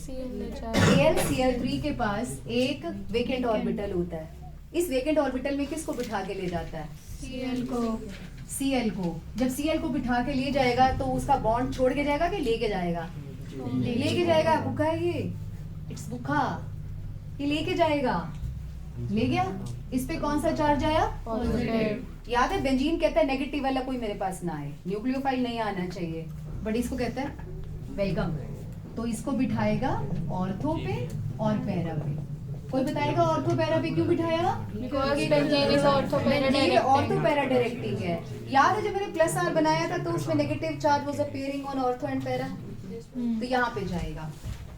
AlCl3 के पास एक वेकेंट ऑर्बिटल होता है। इस वेकेंट ऑर्बिटल में किसको बिठा के ले जाता है? Cl को। Cl को। जब Cl को बिठा के ले जाएगा तो उसका बॉन्ड छोड़ के जाएगा कि लेके जाएगा? लेके जाएगा। भूखा है ये, इट्स भूखा, ये लेके जाएगा। ले गया। इस पे कौन सा चार्ज आया? पॉजिटिव। याद है बेंजीन कहता है नेगेटिव वाला कोई मेरे पास ना आए, न्यूक्लियोफाइल नहीं आना चाहिए, बट इसको कहता है वेलकम। तो इसको बिठाएगा ऑर्थो पे और पैरा पे। कोई बताएगा ऑर्थो पैरा पे क्यों बिठाया? ऑर्थो पैरा डायरेक्टिंग है। याद है जब मैंने प्लस R बनाया था तो उसमें negative charge was appearing on ortho and para, तो यहाँ पे जाएगा।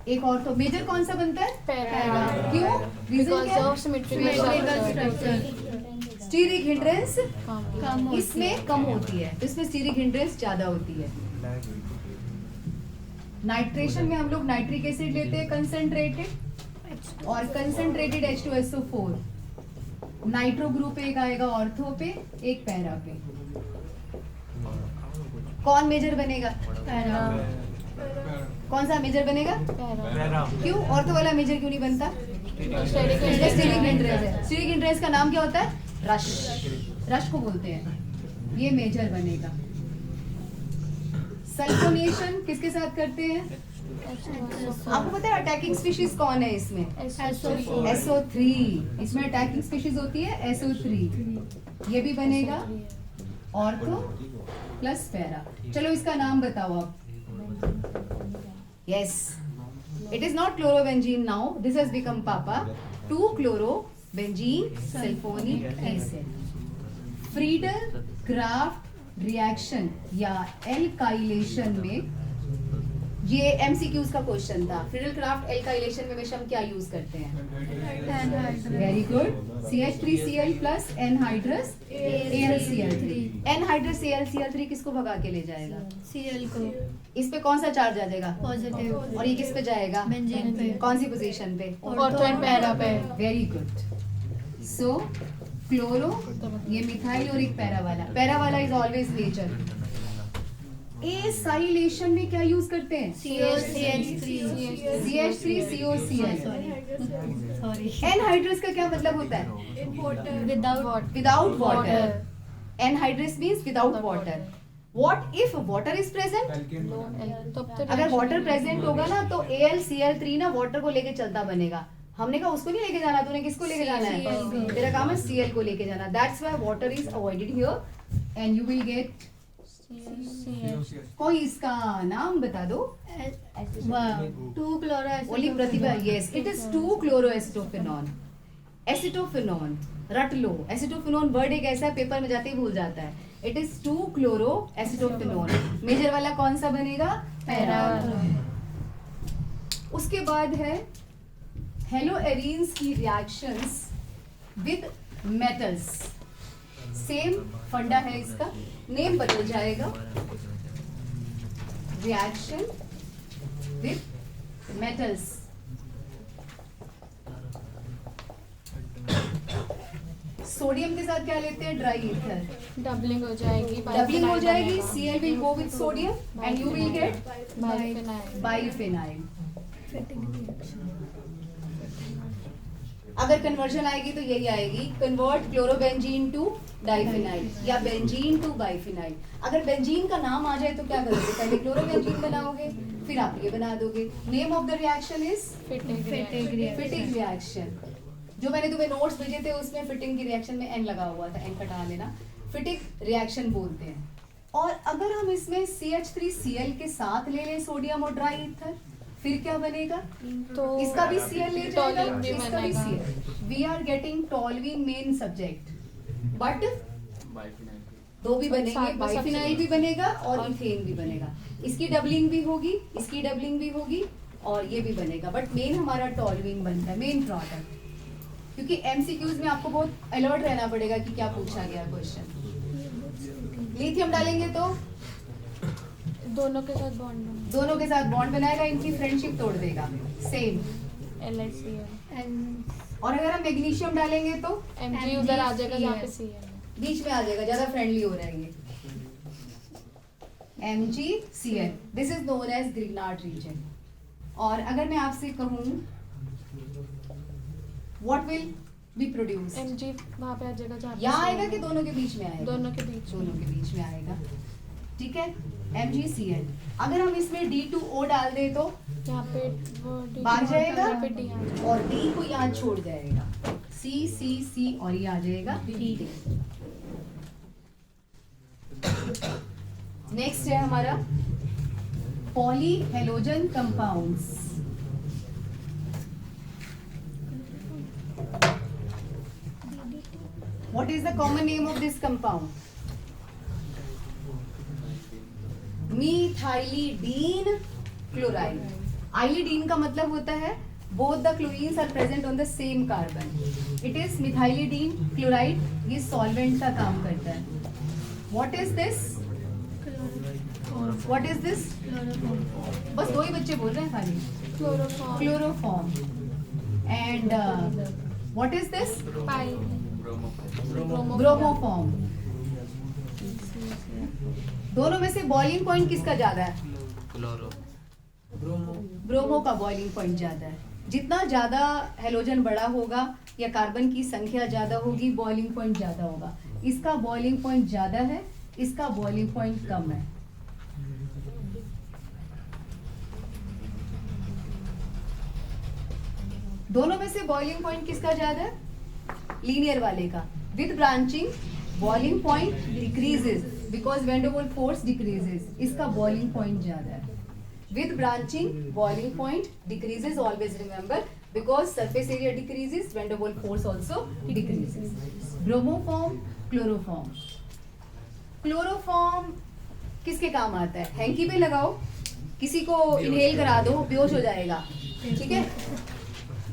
एक ऑर्थो मेजर कौन सा बनता है? पैरा। क्यों? रीजन क्या है? स्टीरिक हिंड्रेंस इसमें कम होती है, इसमें स्टीरिक हिंड्रेंस ज्यादा होती है। नाइट्रेशन में हम लोग नाइट्रिक एसिड लेते हैं कंसंट्रेटेड, और कंसंट्रेटेड H2SO4। नाइट्रो ग्रुप एक आएगा ऑर्थो पे, एक पैरा पे। कौन मेजर बनेगा? पैरा। कौन सा मेजर बनेगा? क्यों? ऑर्थो वाला मेजर क्यों नहीं बनता? स्टीरिक हिंड्रेंस है। स्टीरिक हिंड्रेंस का नाम क्या होता है? रश। रश को बोलते हैं। ये मेजर बनेगा। सल्फोनेशन किसके साथ करते हैं? आपको पता है अटैकिंग स्पीशीज कौन है इसमें? SO3। इसमें अटैकिंग स्पीशीज होती है SO3। ये भी बनेगा ऑर्थो प्लस पैरा। चलो इसका नाम बताओ आप। Yes, it is not chlorobenzene now. This has become Papa. 2-chlorobenzene sulfonic acid. Friedel-Crafts reaction या alkylation में, ये MCQs का क्वेश्चन था। Friedel-Crafts alkylation में हमेशा हम क्या यूज करते हैं? Very good. CH3Cl plus anhydrous AlCl3। anhydrous AlCl3 किसको भगा के ले जाएगा? Cl को। इस पे कौन सा चार्ज आ जाएगा? पॉजिटिव। और ये किस पे जाएगा? बेंजीन पे। कौन सी पोजीशन पे? ऑर्थो एंड पैरा पे। Very good. सो क्लोरो, ये मिथाइल और एक पैरा वाला इज ऑलवेज नेचर। एसाइलेशन में क्या यूज करते हैं? CH3COCl। सॉरी एनहाइड्रस का क्या मतलब होता है? Without water. Anhydrous means without water. What if water is present? अगर वाटर प्रेजेंट होगा ना तो AlCl3 ना वाटर को लेके चलता बनेगा। हमने कहा उसको नहीं लेके जाना, तूने किसको लेके जाना है? तेरा काम है Cl को लेके जाना। That's why water is avoided here and you will get कोई इसका नाम बता दो। 2-chloro only Pratibha, yes it is 2-chloroacetophenone। Acetophenone रट लो, एसिटोफिनोन वर्ड एक ऐसा है पेपर में जाते ही भूल जाता है। It is 2-chloroacetophenone। मेजर वाला कौन सा बनेगा? पैरा। उसके बाद है हेलोएरीन्स की रिएक्शंस विद मेटल्स। सेम फंडा है इसका, नेम बदल जाएगा। Reaction with metals. सोडियम के साथ क्या लेते हैं? Dry ether. डबलिंग हो जाएगी, डबलिंग हो जाएगी, Cl will go with sodium and you will get बाइफेनाइल। अगर कन्वर्जन आएगी तो यही आएगी, कन्वर्ट क्लोरोबेंजीन टू डाइफेनाइल या बेंजीन टू बाइफेनाइल। अगर बेंजीन का नाम आ जाए तो क्या करोगे? पहले क्लोरोबेंजीन बनाओगे, फिर आप ये बना दोगे। Name of the reaction is fitting reaction. जो मैंने तुम्हें नोट्स भेजे थे उसमें फिटिंग की रिएक्शन में एन लगा हुआ था, एन हटा लेना। फिटिंग रिएक्शन बोलते हैं। और अगर हम इसमें CH3Cl के साथ ले लें सोडियम और ड्राई ईथर, फिर क्या बनेगा? तो इसका भी Cl ले जाएगा, टॉल्यूइन भी इसका भी बनेगा। Cl। We are getting toluene main subject, but दो भी बनेंगे, साथ में बाइफिनाइल भी बनेगा और इथेन भी बनेगा। इसकी डबलिंग भी होगी, इसकी डबलिंग भी होगी और ये भी बनेगा, बट मेन हमारा टॉल्यूइन बनता है, मेन प्रोडक्ट। क्योंकि एमसीक्यूज में आपको बहुत अलर्ट रहना पड़ेगा कि क्या पूछा गया क्वेश्चन। लिथियम डालेंगे तो दोनों के साथ बॉन्ड दोनों के साथ बॉन्ड बनाएगा, इनकी फ्रेंडशिप तोड़ देगा। सेम। LiCl और अगर हम मैग्नीशियम डालेंगे तो Mg उधर आ जाएगा जहाँ पे Cl है। बीच में आ जाएगा, ज्यादा फ्रेंडली हो रहेंगे। MgCl, this is known as Grignard reagent. और अगर मैं आपसे कहूँ what will be produce, Mg वहाँ पे आ जाएगा जहाँ पे यहाँ Cl आएगा है। कि दोनों के बीच में आएगा? दोनों के बीच दोनों के बीच में आएगा। ठीक है, MgCl। अगर हम इसमें D2O डाल दें तो यहाँ पे वो D भाग जाएगा यहाँ पे D आ जाएगा। और D को यहाँ छोड़ जाएगा, C और ये आ जाएगा D। नेक्स्ट है हमारा poly halogen compounds. What is the common name of this compound? Methylidene chloride. Iodine का मतलब होता है both the chlorines are present on the same carbon. It is methylidene chloride. ये solvent का काम करता है. What is this? What is this? बस दो ही बच्चे बोल रहे हैं खाली. Chloroform Chloroform. And what is this? Pi bromoform. दोनों में से बॉइलिंग पॉइंट किसका ज्यादा है? ब्रोमो का बॉइलिंग पॉइंट ज्यादा है। जितना ज्यादा हेलोजन बड़ा होगा या कार्बन की संख्या ज्यादा होगी, बॉइलिंग पॉइंट ज्यादा होगा। इसका बॉइलिंग पॉइंट ज्यादा है, इसका बॉइलिंग पॉइंट कम है। दोनों में से बॉइलिंग पॉइंट किसका ज्यादा है? लीनियर वाले का। With branching boiling point decreases because van der Waals force decreases. इसका बॉइलिंग पॉइंट ज्यादा है। With branching boiling point decreases, always remember, because surface area decreases, van der Waals force also decreases. Bromoform, chloroform. Chloroform किसके काम आता है? हैंकी पे लगाओ, किसी को इनहेल करा दो, बेहोश हो जाएगा। ठीक है,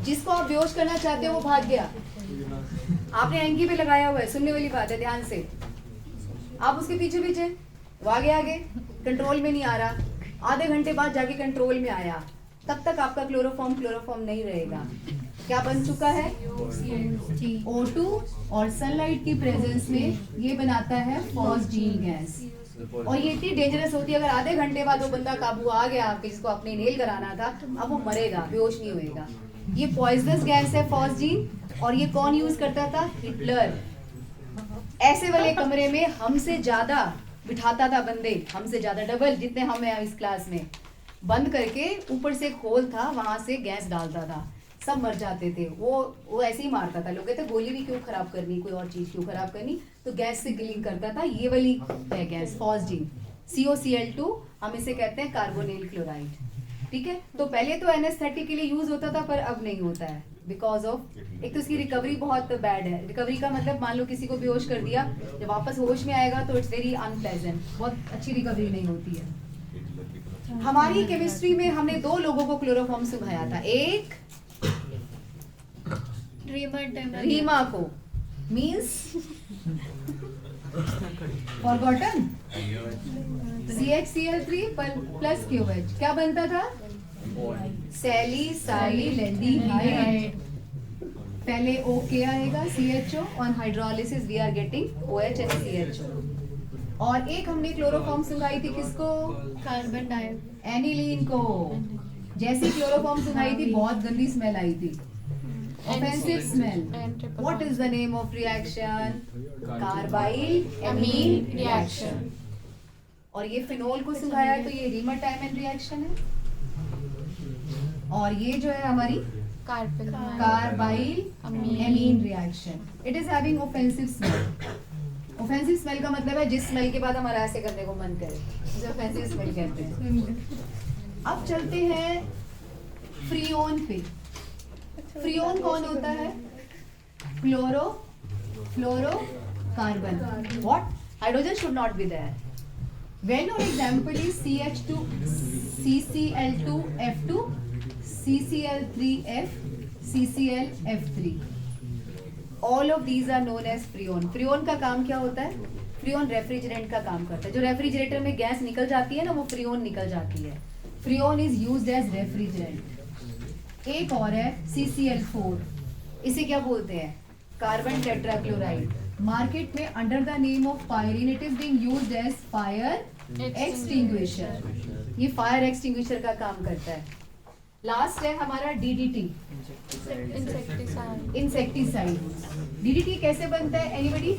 जिसको आप बेहोश करना चाहते हो वो भाग गया, आपने हैंकी पे लगाया हुआ है। सुनने वाली बात है, ध्यान से। आप उसके पीछे पीछे, वो आगे आगे, कंट्रोल में नहीं आ रहा, आधे घंटे बाद जाके कंट्रोल में आया, तब तक आपका क्लोरोफॉर्म नहीं रहेगा। क्या बन चुका है? O2 और सनलाइट की प्रेजेंस में ये बनाता है फॉस्जीन गैस। और ये इतनी डेंजरस होती है, अगर आधे घंटे बाद वो बंदा काबू आ गया आपके जिसको अपने इनहेल कराना था, अब वो मरेगा, बेहोश नहीं होएगा। ये पॉइजनस गैस है फॉस्जीन। और ये कौन यूज करता था? हिटलर। ऐसे वाले कमरे में हमसे ज्यादा बिठाता था बंदे, हमसे ज्यादा, डबल जितने हम हैं इस क्लास में, बंद करके ऊपर से एक होल था, वहां से गैस डालता था, सब मर जाते थे। वो ऐसे ही मारता था। लोग कहते गोली भी क्यों खराब करनी, कोई और चीज क्यों खराब करनी, तो गैस से किलिंग करता था। ये वाली है गैस फॉस्जीन, COCl2, हम इसे कहते हैं कार्बोनिल क्लोराइड। ठीक है, तो पहले तो एनेस्थेटिक के लिए यूज होता था, पर अब नहीं होता है बिकॉज ऑफ, एक तो इसकी रिकवरी बहुत बैड है। रिकवरी का मतलब, मान लो किसी को बेहोश कर दिया, जब वापस होश में आएगा तो इट्स वेरी अनप्लेजेंट, बहुत अच्छी रिकवरी नहीं होती है। हमारी केमिस्ट्री में हमने 2 लोगों को क्लोरोफॉर्म सुखाया था। एक रीमा को, means forgotten, CHCl3 plus QH, क्या बनता था? सैलिसाइलएल्डिहाइड। पहले OK आएगा, CHO, on hydrolysis we are getting OH and CHO। और एक हमने क्लोरोफॉर्म सुखाई थी, किसको? कार्बन डाइऑक्साइड, एनिलीन को। जैसी क्लोरोफॉर्म सुखाई थी, बहुत गंदी स्मेल आई थी, offensive smell. What is the name of reaction? Carbyl amine reaction. और ये फिनोल को सुखाया है, तो ये रीमाटाइमन रिएक्शन है। और ये जो है हमारी carbyl amine reaction. It is having offensive smell. Offensive smell का मतलब है जिस स्मेल के बाद हमारा ऐसे करने को मन करे, उसे ऑफेंसिव स्मेल कहते हैं। अब चलते हैं फ्रियोन पे। फ्रियोन कौन होता है? Fluorocarbon. What? Hydrogen should not be there. Well known example is CH2, CCl2F2, CCl3F, CClF3। All of these are known as Freon. Freon का काम क्या होता है? फ्रियोन रेफ्रिजरेंट का काम करता है। जो रेफ्रिजरेटर में गैस निकल जाती है ना, वो फ्रियोन निकल जाती है। Freon is used as refrigerant. एक और है CCl4, इसे क्या बोलते हैं? Carbon tetrachloride. मार्केट में under the name of pyrene it is being used as fire extinguisher. ये फायर एक्सटिंग्विशर का काम करता है। लास्ट है हमारा DDT, इंसेक्टिसाइड। DDT कैसे बनता है? एनीबडी?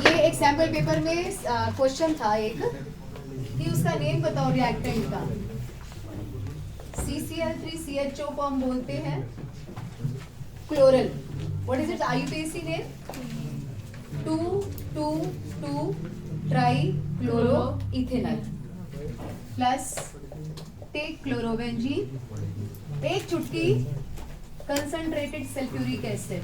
ये एक सैंपल पेपर में क्वेश्चन था एक, कि उसका नेम बताओ रिएक्टेंट का। CCl3CHO को हम बोलते हैं chloral. What is it IUPAC name? 2,2,2 trichloroethanol plus take chlorobenzene, एक चुटकी कंसंट्रेटेड सल्फ्यूरिक एसिड,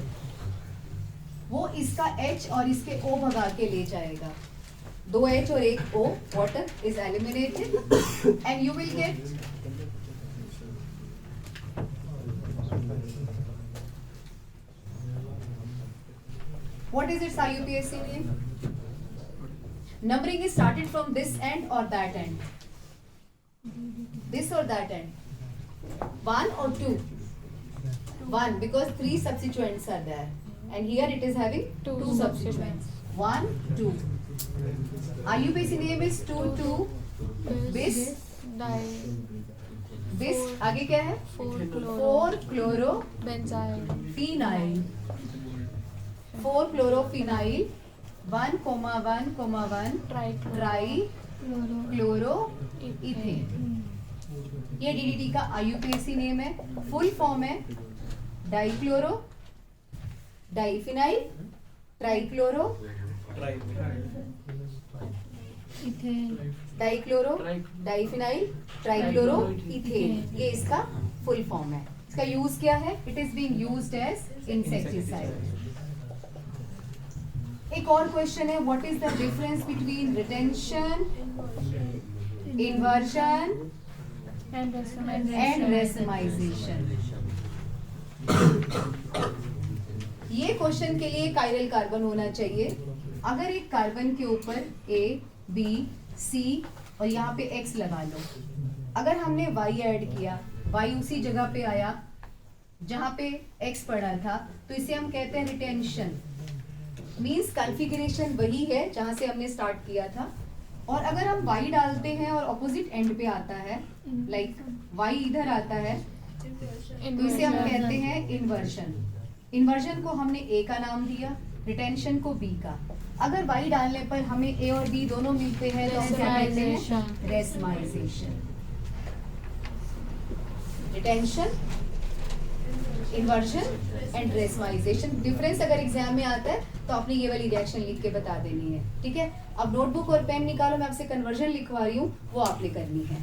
वो इसका H और इसके O भगा के ले जाएगा। 2 H और 1 O, water is eliminated and you will get what is its IUPAC name? Numbering is started from this end or that end? This or that end? 1 or 2? 1, because 3 substituents are there, and here it is having 2 substituents. 1, 2. IUPAC name is 2,2 bis आगे क्या है? 4 chloro phenyl. 4 chlorophenyl 1,1,1 tri chloro ethane. ये DDT का IUPAC नेम है। फुल फॉर्म है dichloro diphenyl trichloro dichloro diphenyl trichloro ethane, ये इसका फुल फॉर्म है। इसका यूज क्या है? It is being used as insecticide. एक और क्वेश्चन है, what is the difference between retention, inversion and racemisation? ये क्वेश्चन के लिए कायरल कार्बन होना चाहिए। अगर एक कार्बन के ऊपर A, B, C और यहाँ पे X लगा लो, अगर हमने y ऐड किया, y उसी जगह पे आया जहां पे x पड़ा था, तो इसे हम कहते हैं रिटेंशन। मींस कॉन्फ़िगरेशन वही है जहां से हमने स्टार्ट किया था। और अगर हम y डालते हैं और ऑपोजिट एंड पे आता है, लाइक y इधर आता है, तो इसे हम कहते हैं इन्वर्जन। इन्वर्जन को हमने a का नाम दिया, रिटेंशन को b का। अगर y डालने पर हमें a और b दोनों मिलते हैं तो हम क्या कहते हैं? Racemisation. Retention, inversion and racemisation. Difference अगर एग्जाम में आता है तो आपने ये वाली रिएक्शन लिख के बता देनी है, ठीक है। अब नोटबुक और पेन निकालो, मैं आपसे कन्वर्जन लिखवा रही हूँ, वो आपने करनी है।